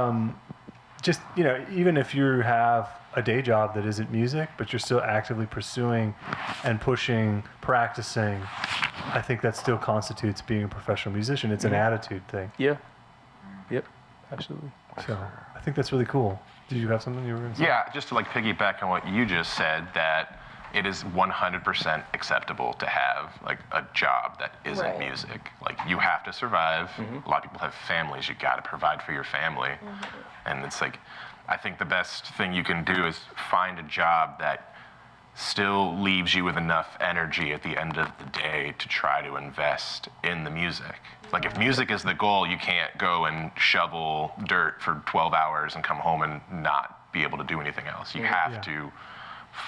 just, you know, even if you have a day job that isn't music, but you're still actively pursuing and pushing, practicing, I think that still constitutes being a professional musician. It's an attitude thing. Yeah. Yep. Absolutely. So I think that's really cool. Did you have something you were going to say? Yeah, just to like piggyback on what you just said, that it is 100% acceptable to have like a job that isn't Right. music. Like you have to survive. A lot of people have families. You got to provide for your family, and it's like, I think the best thing you can do is find a job that still leaves you with enough energy at the end of the day to try to invest in the music. Like if music is the goal, you can't go and shovel dirt for 12 hours and come home and not be able to do anything else. You have to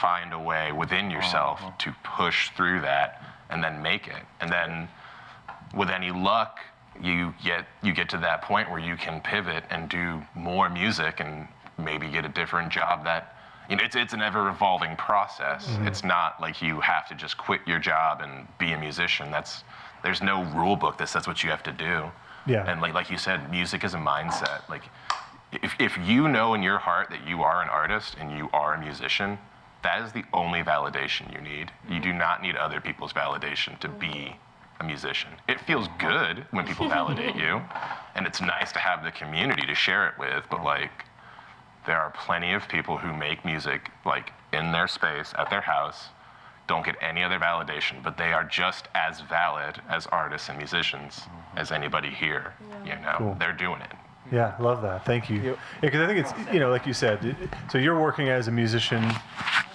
find a way within yourself to push through that and then make it. And then with any luck, you get to that point where you can pivot and do more music and maybe get a different job that, you know, it's an ever-evolving process. It's not like you have to just quit your job and be a musician. There's no rule book that says what you have to do. Yeah. And like you said, music is a mindset. Like if you know in your heart that you are an artist and you are a musician, that is the only validation you need. You do not need other people's validation to be a musician. It feels good when people validate you, and it's nice to have the community to share it with, but like, there are plenty of people who make music like in their space, at their house, don't get any other validation, but they are just as valid as artists and musicians as anybody here. You know, Cool. they're doing it. Yeah, love that. Thank you. Yeah, because I think it's, you know, like you said, so you're working as a musician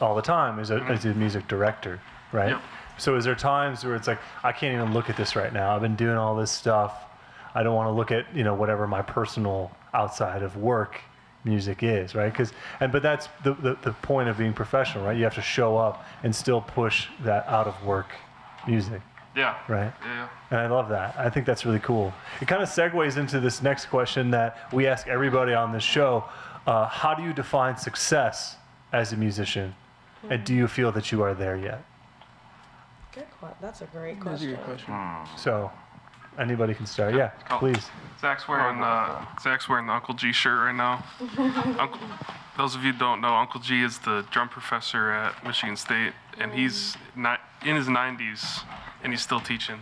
all the time as a music director, right? Yep. So is there times where it's like, I can't even look at this right now. I've been doing all this stuff. I don't want to look at, you know, whatever my personal outside of work music is, right? But that's the point of being professional, right? You have to show up and still push that out of work music, Yeah. right? Yeah. And I love that. I think that's really cool. It kind of segues into this next question that we ask everybody on this show. How do you define success as a musician? And do you feel that you are there yet? That's a great question. So, anybody can start. Yeah, please. Zach's wearing the Uncle G shirt right now. Those of you who don't know, Uncle G is the drum professor at Michigan State, and he's not in his 90s, and he's still teaching.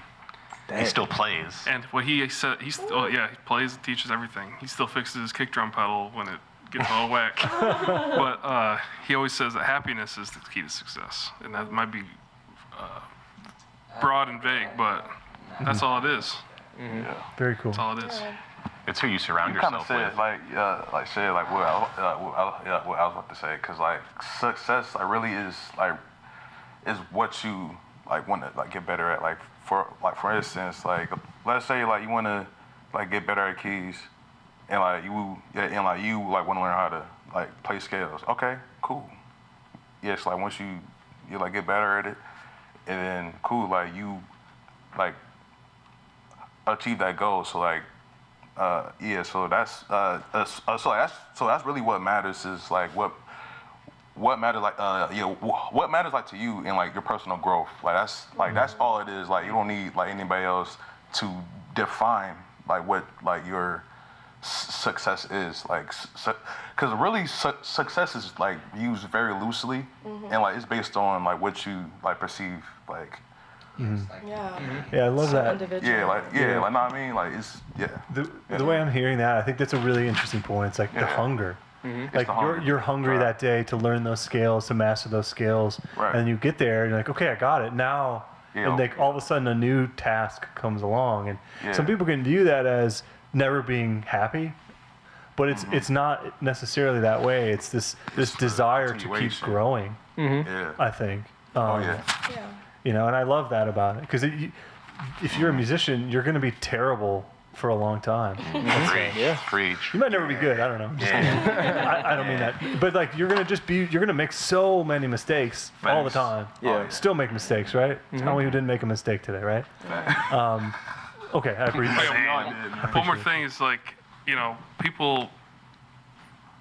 He still plays. And what he said, he plays and teaches everything. He still fixes his kick drum pedal when it gets all whack. But he always says that happiness is the key to success, and that might be broad and vague, but that's all it is. Very cool. That's all it is. It's who you surround yourself Kind with. of said what I was about to say, because like success like really is what you like want to like get better at. Like for instance, like let's say like you want to like get better at keys, and like you want to learn how to like play scales. Okay, cool. Yes, like once you like get better at it, and then cool, like you like achieve that goal. So like so that's really what matters, is like what matters like what matters like to you in like your personal growth. Like that's all it is. Like you don't need like anybody else to define like what like your success is, like because really success is like used very loosely, and like it's based on like what you like perceive like. Yeah, I love that. Yeah, like know what I mean? Like it's The way I'm hearing that, I think that's a really interesting point. It's like the hunger. Like you're hungry that day to learn those scales, to master those skills, and you get there and you're like, okay, I got it now. And like all of a sudden a new task comes along, and some people can view that as never being happy, but it's not necessarily that way. It's this desire to keep growing. I think. You know, and I love that about it, because if you're a musician, you're going to be terrible for a long time. Preach. You might never be good. I don't know. Just kidding. I don't mean that. But like you're gonna make so many mistakes all the time. Yeah. Still make mistakes, right? Tell me who didn't make a mistake today, right? Okay, I agree. One more thing is like, you know, people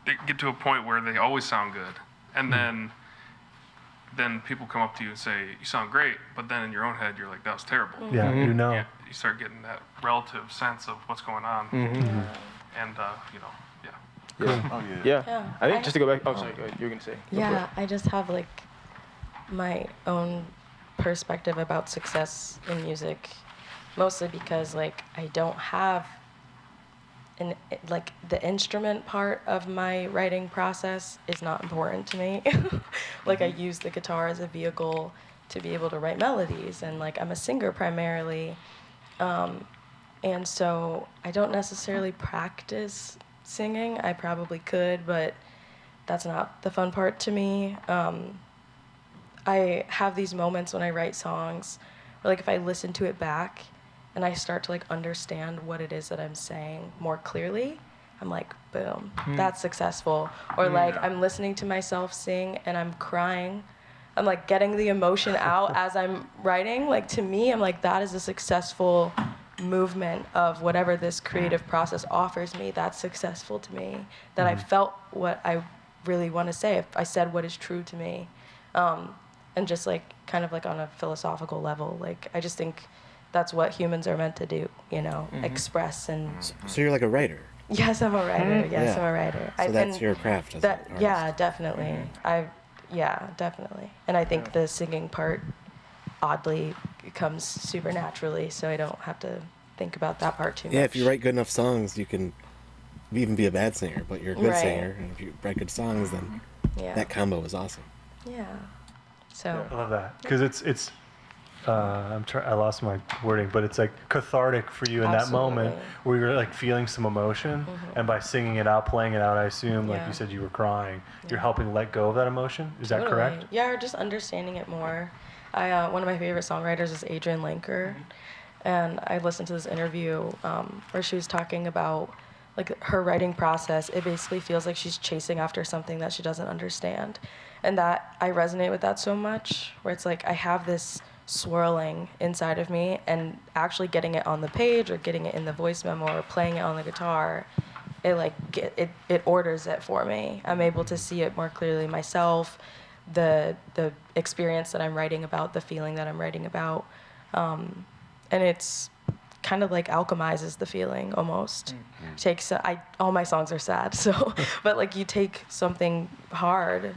they get to a point where they always sound good, and then people come up to you and say, you sound great, but then in your own head, you're like, that was terrible. Yeah, you know. You start getting that relative sense of what's going on. And, you know, Yeah. I think just to go back, sorry, go ahead. You were going to say. Yeah, I just have like my own perspective about success in music, mostly because like I don't have like the instrument part of my writing process is not important to me. Like I use the guitar as a vehicle to be able to write melodies, and like I'm a singer primarily, and so I don't necessarily practice singing. I probably could, but that's not the fun part to me. I have these moments when I write songs where like if I listen to it back and I start to like understand what it is that I'm saying more clearly, I'm like, boom, that's successful. Or like I'm listening to myself sing and I'm crying. I'm like getting the emotion out as I'm writing. Like to me, I'm like, that is a successful movement of whatever this creative process offers me. That's successful to me. That I felt what I really want to say. If I said what is true to me. And just like kind of like on a philosophical level, like I just think that's what humans are meant to do, you know, express and. So you're like a writer. Yes, I'm a writer. Yes, I'm a writer. So that's your craft as an artist. Yeah, definitely. Definitely. And I think the singing part, oddly, comes super naturally, so I don't have to think about that part too much. Yeah, if you write good enough songs, you can even be a bad singer, but you're a good singer. And if you write good songs, then that combo is awesome. Yeah. So. I love that because it's. I lost my wording, but it's like cathartic for you in that moment where you're like feeling some emotion, and by singing it out, playing it out, I assume, like you said, you were crying. You're helping let go of that emotion. Is that correct? Yeah, or just understanding it more. One of my favorite songwriters is Adrienne Lenker, and I listened to this interview where she was talking about like her writing process. It basically feels like she's chasing after something that she doesn't understand, and that I resonate with that so much. Where it's like I have this swirling inside of me, and actually getting it on the page or getting it in the voice memo or playing it on the guitar, it orders it for me. I'm able to see it more clearly myself, the experience that I'm writing about, the feeling that I'm writing about, and it's kind of like alchemizes the feeling almost. All my songs are sad, so but like you take something hard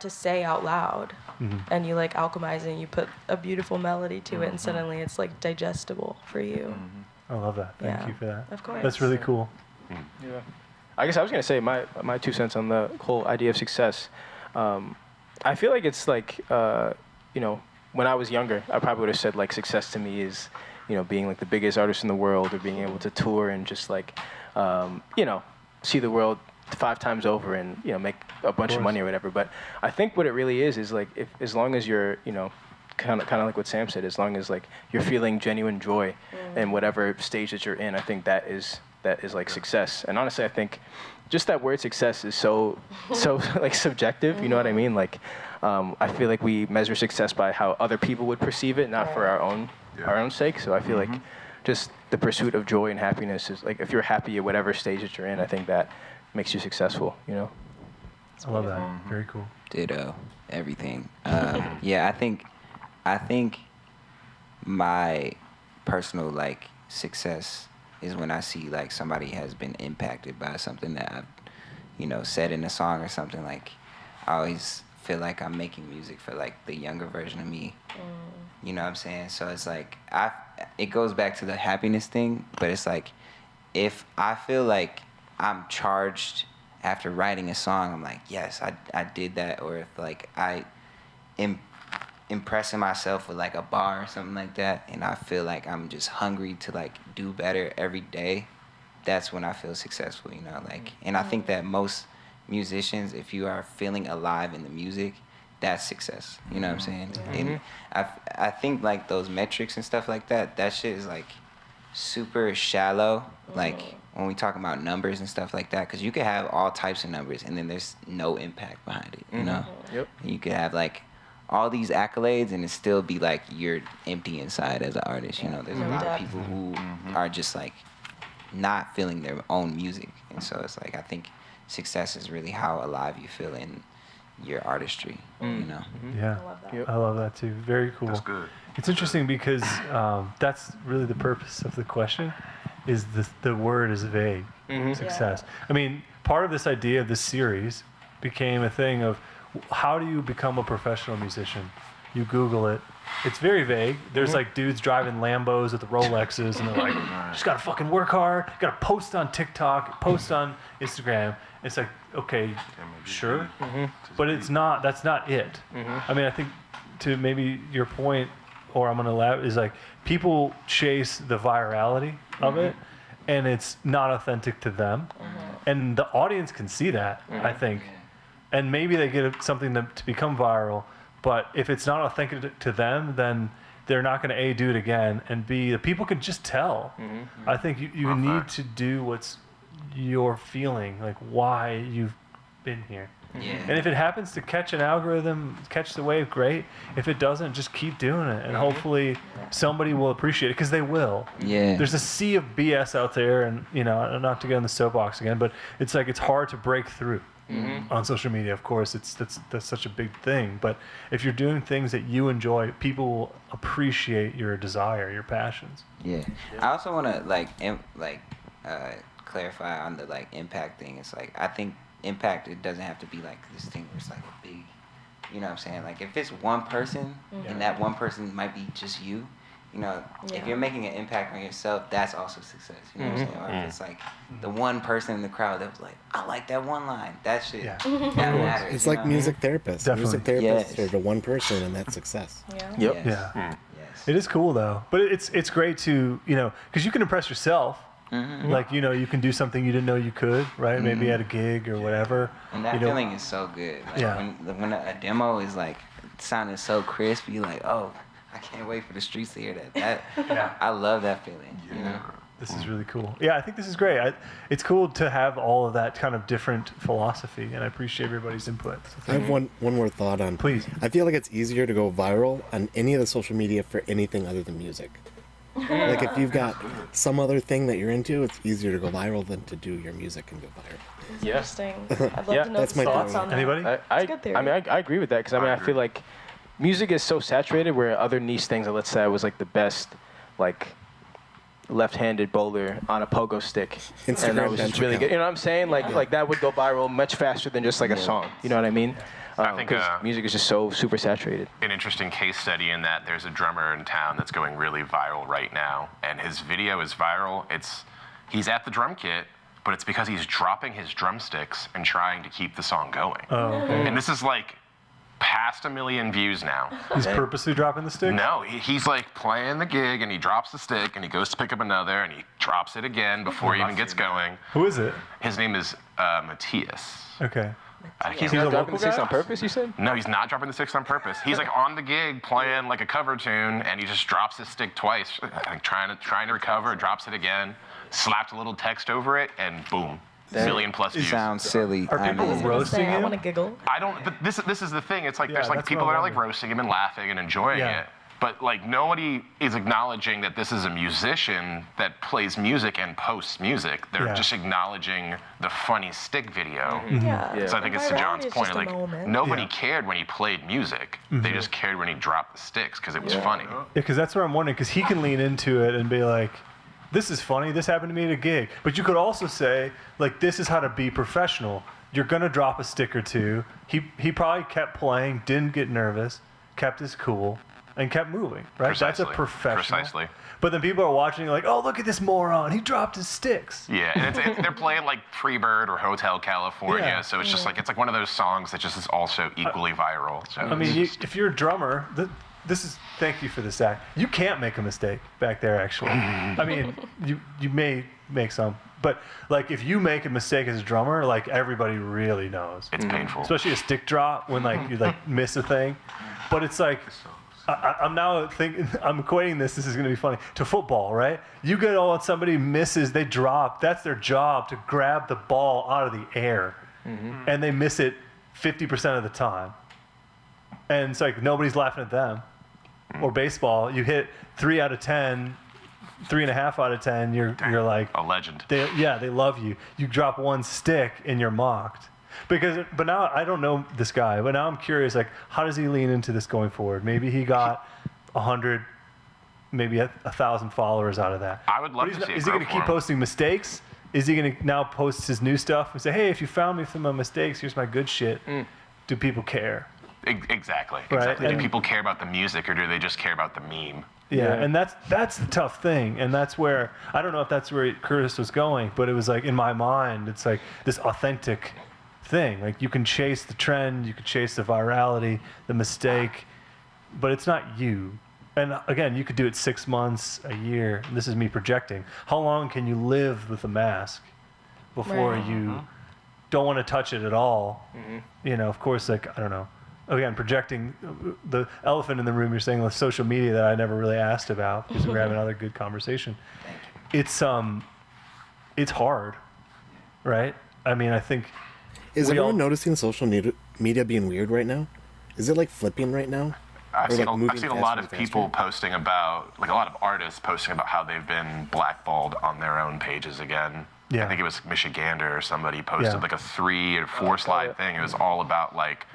to say out loud, and you like alchemize it and you put a beautiful melody to it, and suddenly it's like digestible for you. I love that. Thank you for that. Of course. That's really cool. Yeah. I guess I was going to say my 2 cents on the whole idea of success. I feel like it's like, you know, when I was younger, I probably would have said like success to me is, you know, being like the biggest artist in the world, or being able to tour and just like, you know, see the world 5 times over and, you know, make a bunch of money or whatever. But I think what it really is like, if as long as you're, you know, kind of like what Sam said, as long as like you're feeling genuine joy in whatever stage that you're in, I think that is like success. And honestly, I think just that word success is so like subjective. You know what I mean? Like, I feel like we measure success by how other people would perceive it, not for our own sake. So I feel like just the pursuit of joy and happiness is like, if you're happy at whatever stage that you're in, I think that makes you successful, you know? I love that. Very cool. Ditto. Everything. Yeah, I think my personal like success is when I see like somebody has been impacted by something that I've, you know, said in a song or something. Like I always feel like I'm making music for like the younger version of me. You know what I'm saying? So it's like it goes back to the happiness thing, but it's like if I feel like I'm charged after writing a song, I'm like, yes, I did that. Or if like I am impressing myself with like a bar or something like that, and I feel like I'm just hungry to like do better every day, that's when I feel successful, you know, like. And I think that most musicians, if you are feeling alive in the music, that's success, you know what I'm saying? And I think like those metrics and stuff like that shit is like super shallow, like when we talk about numbers and stuff like that, because you could have all types of numbers and then there's no impact behind it, you know? Yep. And you could have like all these accolades and it still be like you're empty inside as an artist, you know? There's a lot of people who are just like not feeling their own music. And so it's like, I think success is really how alive you feel in your artistry, you know? Yeah, I love that too. Very cool. That's good. It's interesting because that's really the purpose of the question. Is the word is vague. Success. I mean, part of this idea of this series became a thing of how do you become a professional musician? You Google it. It's very vague. There's like dudes driving Lambos with the Rolexes, and they're like, just gotta fucking work hard. Gotta post on TikTok, post on Instagram. It's like, okay, sure, but it's not. That's not it. I mean, I think to maybe your point, or I'm gonna elaborate, is like people chase the virality of it, and it's not authentic to them, and the audience can see that. I think, and maybe they get something to become viral. But if it's not authentic to them, then they're not going to A, do it again, and B, the people can just tell. I think you need to do what's you're feeling, like why you've been here. And if it happens to catch an algorithm, catch the wave, great. If it doesn't, just keep doing it, and hopefully somebody will appreciate it, because they will. There's a sea of BS out there, and you know, not to get on the soapbox again, but it's like it's hard to break through. On social media, of course, that's such a big thing. But if you're doing things that you enjoy, people will appreciate your desire, your passions. I also want to clarify on the like impact thing. It's like, I think impact, it doesn't have to be like this thing where it's like a big, you know what I'm saying? Like if it's one person and that one person might be just you, you know, if you're making an impact on yourself, that's also success. You know what I'm saying? Or if it's like the one person in the crowd that was like, I like that one line. That shit that matters. It's like music therapists. Definitely. Music therapists are the one person, and that's success. It is cool though, but it's great to, you know, because you can impress yourself. Like, you know, you can do something you didn't know you could, right? Maybe at a gig or whatever. And that feeling is so good. Like when a demo is like sounding so crisp, you're like, oh, I can't wait for the streets to hear that. I love that feeling. You know? This is really cool. Yeah, I think this is great. It's cool to have all of that kind of different philosophy, and I appreciate everybody's input. So I have one more thought on. Please. I feel like it's easier to go viral on any of the social media for anything other than music. Like if you've got some other thing that you're into, it's easier to go viral than to do your music and go viral. Interesting. I'd love to know that's the my thoughts theory. on that. Anybody? I mean, I agree with that, because I mean, I feel like music is so saturated, where other niche things, that let's say I was like the best, like left-handed bowler on a pogo stick, Instagram and I was just really good. You know what I'm saying? Like that would go viral much faster than just like a song. You know what I mean? I think music is just so super saturated. An interesting case study in that there's a drummer in town that's going really viral right now, and his video is viral. He's at the drum kit, but it's because he's dropping his drumsticks and trying to keep the song going. And this is like past 1 million views now. He's purposely dropping the stick? No, he's like playing the gig, and he drops the stick, and he goes to pick up another, and he drops it again before he even gets going. Who is it? His name is Matthias. Okay. He's not dropping the sticks on purpose, you said? No, he's not dropping the sticks on purpose. He's like on the gig playing like a cover tune, and he just drops his stick twice, like trying to recover, drops it again, slapped a little text over it, and boom. 1 million plus views. Sounds silly. Are people roasting him? I want to giggle. I don't. But this is the thing. It's like there's like people that are like roasting him and laughing and enjoying it. But like nobody is acknowledging that this is a musician that plays music and posts music. They're just acknowledging the funny stick video. So I think it's to John's point. Like nobody cared when he played music. They just cared when he dropped the sticks because it was funny. Yeah, because that's what I'm wondering. Because he can lean into it and be like, this is funny. This happened to me at a gig. But you could also say, like, this is how to be professional. You're going to drop a stick or two. He probably kept playing, didn't get nervous, kept his cool, and kept moving, right? Precisely. That's a professional. Precisely. But then people are watching like, oh, look at this moron. He dropped his sticks. Yeah, and they're playing like Freebird or Hotel California, so it's just like, it's like one of those songs that just is also equally viral. So I mean, if you're a drummer, thank you for this act. You can't make a mistake back there, actually. I mean, you may make some, but like if you make a mistake as a drummer, like everybody really knows. It's painful. Especially a stick drop when like you like miss a thing. But it's like I'm now thinking, I'm equating this is going to be funny, to football, right? You get all, somebody misses, they drop, that's their job, to grab the ball out of the air. And they miss it 50% of the time. And it's like, nobody's laughing at them. Or baseball, you hit 3 out of 10, 3.5 out of 10, you're like... A legend. They love you. You drop one stick and you're mocked. But now I don't know this guy, but now I'm curious, like, how does he lean into this going forward? Maybe he got 100, maybe 1,000 followers out of that. I would love to see it. Is he going to keep posting mistakes? Is he going to now post his new stuff and say, hey, if you found me through my mistakes, here's my good shit? Do people care? Exactly. Right? Exactly. Do people care about the music, or do they just care about the meme? Yeah, and that's the tough thing, and that's where, I don't know if that's where Curtis was going, but it was like, in my mind, it's like this authentic thing. Like, you can chase the trend, you can chase the virality, the mistake, but it's not you. And again, you could do it 6 months, a year. This is me projecting. How long can you live with a mask before you don't want to touch it at all? You know, of course, like, I don't know. Again, projecting the elephant in the room, you're saying with social media that I never really asked about, because we're having another good conversation. It's hard, right? I mean, I think... Is everyone noticing social media being weird right now? Is it like flipping right now? I've seen a lot of people posting about, like a lot of artists posting about how they've been blackballed on their own pages again. I think it was Michigander or somebody posted like a 3 or 4 slide thing. It was all about like,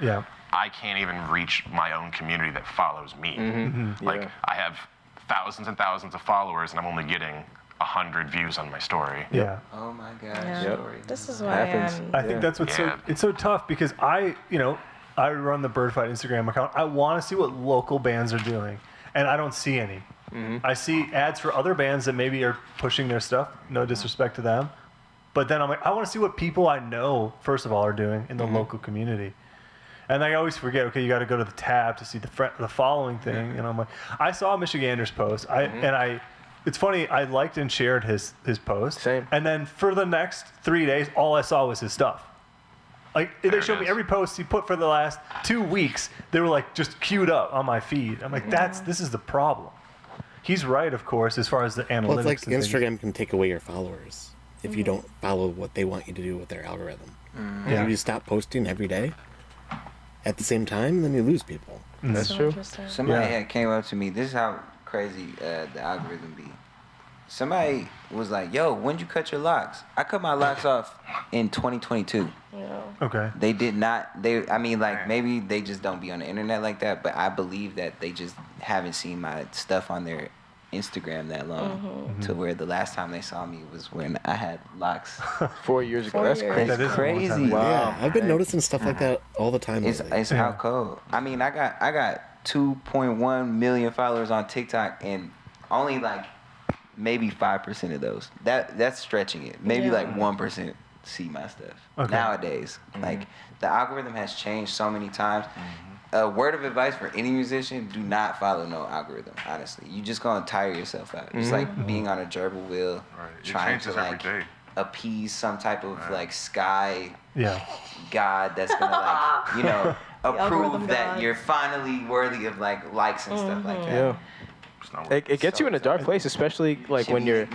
I can't even reach my own community that follows me. Like, I have thousands and thousands of followers and I'm only getting 100 views on my story. Oh my God. Story. This is why I think that's what's it's so tough, because I run the Birdfight Instagram account. I want to see what local bands are doing, and I don't see any. I see ads for other bands that maybe are pushing their stuff. No disrespect to them, but then I'm like, I want to see what people I know, first of all, are doing in the local community. And I always forget, okay, you got to go to the tab to see the following thing. And I'm like, I saw Michigander's post, it's funny, I liked and shared his post. Same. And then for the next 3 days, all I saw was his stuff. Like, they showed me every post he put for the last 2 weeks. They were like just queued up on my feed. I'm like, this is the problem. He's right, of course, as far as the analytics. Well, it's like Instagram can take away your followers if you don't follow what they want you to do with their algorithm. If you stop posting every day at the same time, then you lose people. That's true. Somebody had came up to me. This is how crazy the algorithm be. Somebody was like, yo, when'd you cut your locks? I cut my locks off in 2022. Okay. They did not, I mean, like, maybe they just don't be on the internet like that, but I believe that they just haven't seen my stuff on their Instagram that long, to where the last time they saw me was when I had locks. 4 years ago. That's crazy. That is crazy. Wow. Yeah, I've been noticing stuff like that all the time. It's how cold. I mean, I got 2.1 million followers on TikTok, and only like maybe 5% of those. That's stretching it. Maybe like 1% see my stuff nowadays. Like, the algorithm has changed so many times. A word of advice for any musician: do not follow no algorithm. Honestly, you just gonna tire yourself out. It's like being on a gerbil wheel, trying to like appease some type of like sky god that's gonna like approve that you're finally worthy of like likes and stuff like that. It gets you in a dark place, especially like when you're.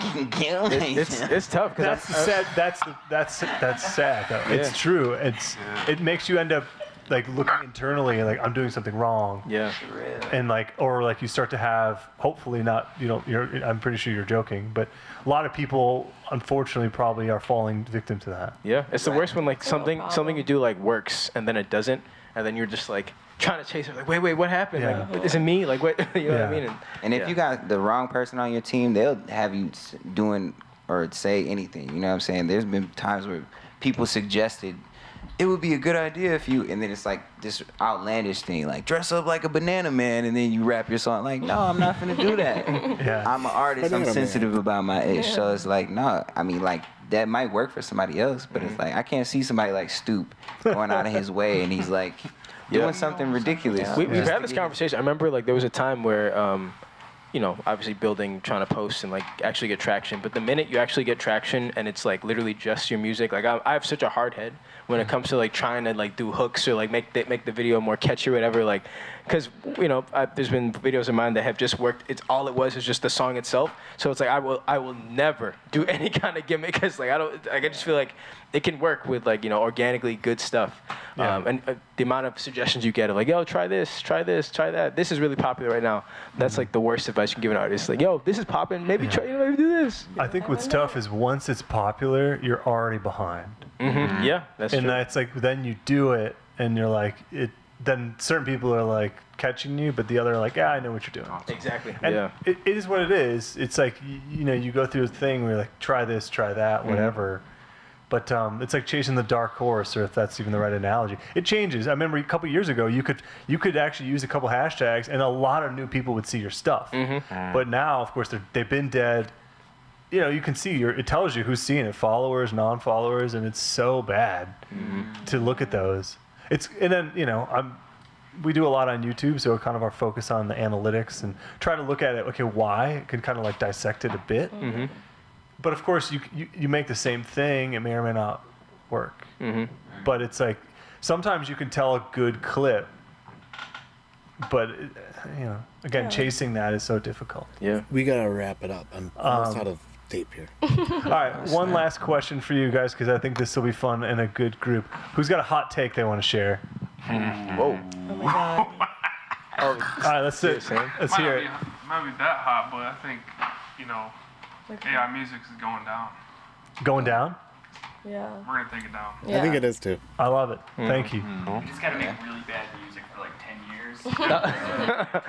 It's tough. That's sad. That's sad. Though. It's true. It makes you end up like looking internally, like, I'm doing something wrong. And like, or like you start to have, hopefully not, I'm pretty sure you're joking, but a lot of people unfortunately probably are falling victim to that. It's the worst when like something you do like works and then it doesn't, and then you're just like trying to chase it, like, wait, what happened? Like, is it me? Like, what? You know what I mean? And if you got the wrong person on your team, they'll have you doing or say anything. You know what I'm saying? There's been times where people suggested it would be a good idea if you, and then it's like this outlandish thing, like dress up like a banana man, and then you rap your song. Like, no, I'm not gonna do that. I'm an artist. I'm sensitive about my ish. So it's like, no, I mean, like, that might work for somebody else, but it's like, I can't see somebody like Stoop going out of his way, and he's like doing something ridiculous. We've had this conversation. I remember like there was a time where obviously building, trying to post and like actually get traction. But the minute you actually get traction and it's like literally just your music, like I have such a hard head when it comes to like trying to like do hooks or like make the video more catchy or whatever. Like, because there's been videos of mine that have just worked. It's all it was is just the song itself. So it's like I will never do any kind of gimmick because like I just feel like it can work with like organically good stuff. Yeah. And the amount of suggestions you get of like, yo, try this, try that. This is really popular right now. That's like the worst advice you can give an artist. Like, yo, this is popping. Maybe try, maybe do this. I think what's tough is once it's popular, you're already behind. Mm-hmm. Yeah, that's true. And that's like then you do it, and you're like it. Then certain people are like catching you, but the other are like, I know what you're doing. Exactly. And yeah. it is what it is. It's like you go through a thing where you're like, try this, try that, whatever. But it's like chasing the dark horse, or if that's even the right analogy. It changes. I remember a couple years ago, you could actually use a couple hashtags, and a lot of new people would see your stuff. But now, of course, they've been dead. You can see it tells you who's seeing it, followers, non-followers, and it's so bad to look at those. And then we do a lot on YouTube, so kind of our focus on the analytics and try to look at it. Okay, why? It can kind of like dissect it a bit. But of course, you make the same thing, it may or may not work. But it's like sometimes you can tell a good clip, but again, chasing that is so difficult. Yeah, we gotta wrap it up. I'm almost out of tape here. All right, one last question for you guys, because I think this will be fun and a good group. Who's got a hot take they want to share? Whoa. Oh my God. All right, let's hear it. Might be that hot, but I think AI music is going down. Going down? Yeah. We're gonna take it down. I think it is too. I love it. Thank you. We just gotta make really bad music for like 10 years.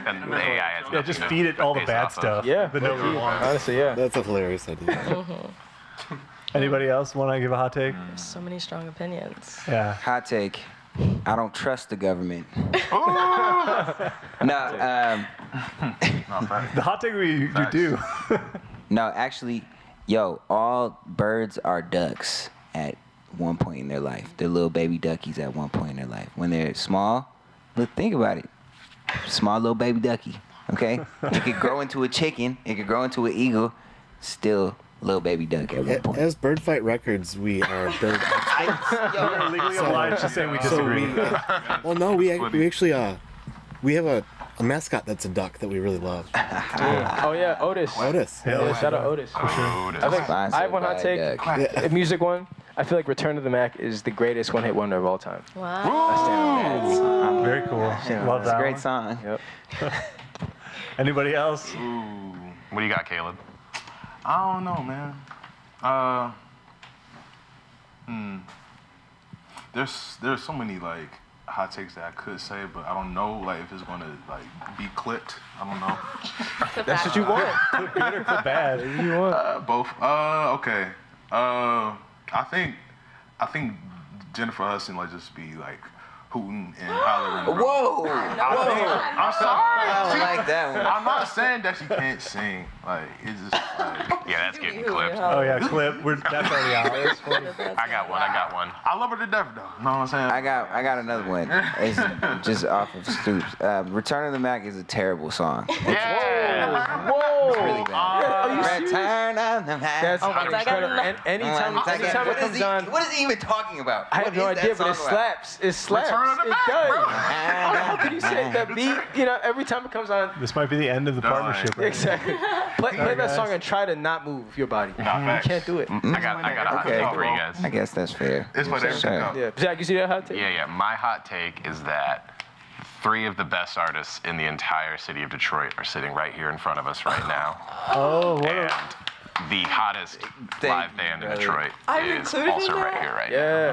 And the AI has Just feed it all the bad stuff. Yeah. That nobody wants. Honestly, yeah. That's a hilarious idea. Anybody else want to give a hot take? So many strong opinions. Yeah. Hot take. I don't trust the government. No, The hot take you do. no, actually, all birds are ducks at one point in their life. They're little baby duckies at one point in their life. When they're small, look, think about it. Small little baby ducky, okay? It could grow into a chicken. It could grow into an eagle. Still little baby duck at one point. As Bird Fight Records, we are bird. We're legally obliged to say we disagree. Well, no, we actually we have a mascot that's a duck that we really love. Oh yeah, Otis. Yeah, shout out Otis. For sure. I think I have one hot take. A music one. I feel like Return of the Mac is the greatest one-hit wonder of all time. Wow. I stand on that. Very cool. Love It's that a great one. song. Yep. Anybody else? What do you got, Caleb? I don't know, man. There's so many like hot takes that I could say, but I don't know like if it's gonna like be clipped. I don't know. That's what you want. Clip good or clip bad? You want. Both. Okay. I think Jennifer Hudson like just be like hooting and hollering. Whoa! I'm sorry. I don't like that one. I'm not saying that she can't sing. Like it's just like Yeah, that's getting clipped. Oh yeah, clip. That's already out. I got one. I love her to death though. You know what I'm saying? I got another one. It's just off of Stoops. Return of the Mac is a terrible song. Yeah. Whoa! It's really bad. Return of the Mac. That's incredible. Anytime it comes on, What is he even talking about? I have no idea, but it slaps. It slaps. Return of the It Mac, does. bro. How could you say that beat? Every time it comes on. This might be the end of the partnership. Right? Exactly. Play that song and try to not move your body. You facts. can't do it. I got a hot Okay. take for you guys. I guess that's fair. It's for them to know. Yeah. Zach, you see that hot take? Yeah. My hot take is that 3 of the best artists in the entire city of Detroit are sitting right here in front of us right now. Oh, what And the hottest live band in Detroit is also right here right now. Yeah.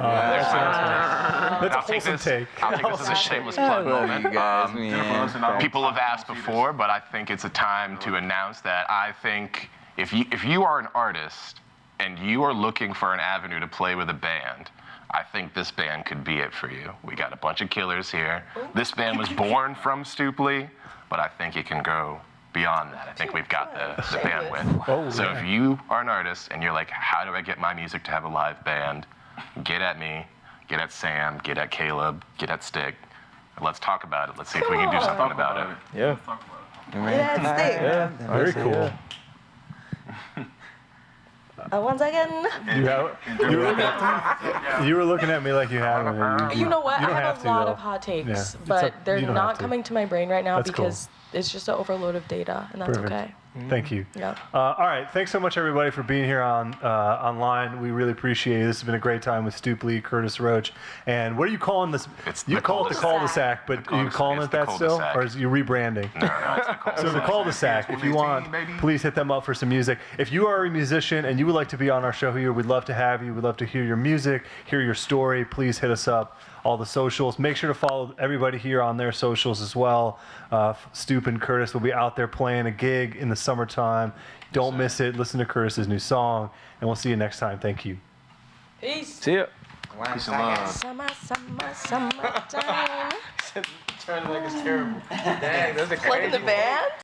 That's a I'll take wholesome this. take. I'll take this as a shameless plug moment. You guys, man. People have asked before, but I think it's a time to announce that I think if you are an artist and you are looking for an avenue to play with a band, I think this band could be it for you. We got a bunch of killers here. This band was born from Stooply, but I think it can go beyond that. I think we've got the bandwidth. So if you are an artist and you're like, how do I get my music to have a live band? Get at me, get at Sam, get at Caleb, get at Stick. Let's talk about it. Let's see if we can do something about it. Yeah. Yeah, Very cool. One second. You were looking at me like you had one. You know what? You don't I have to, a lot though. of hot takes, Yeah. but they're you don't not have to. coming to my brain right now That's because it's just an overload of data, and that's Perfect. okay. Thank you. Yeah. All right. Thanks so much, everybody, for being here online. We really appreciate it. This has been a great time with Stoop, Lee, Curtis, Roach. And what are you calling this? You call it the cul-de-sac, but are you calling it that still? Or is you rebranding? No, it's the cul-de-sac. So the cul-de-sac, if you want, please hit them up for some music. If you are a musician and you would like to be on our show here, we'd love to have you. We'd love to hear your music, hear your story. Please hit us up. All the socials. Make sure to follow everybody here on their socials as well. Stoop and Curtis will be out there playing a gig in the summertime. Don't miss it. Listen to Curtis's new song, and we'll see you next time. Thank you. Peace. See ya. Peace and love. Summertime. Turn like it's terrible. Dang, that's a Like the band?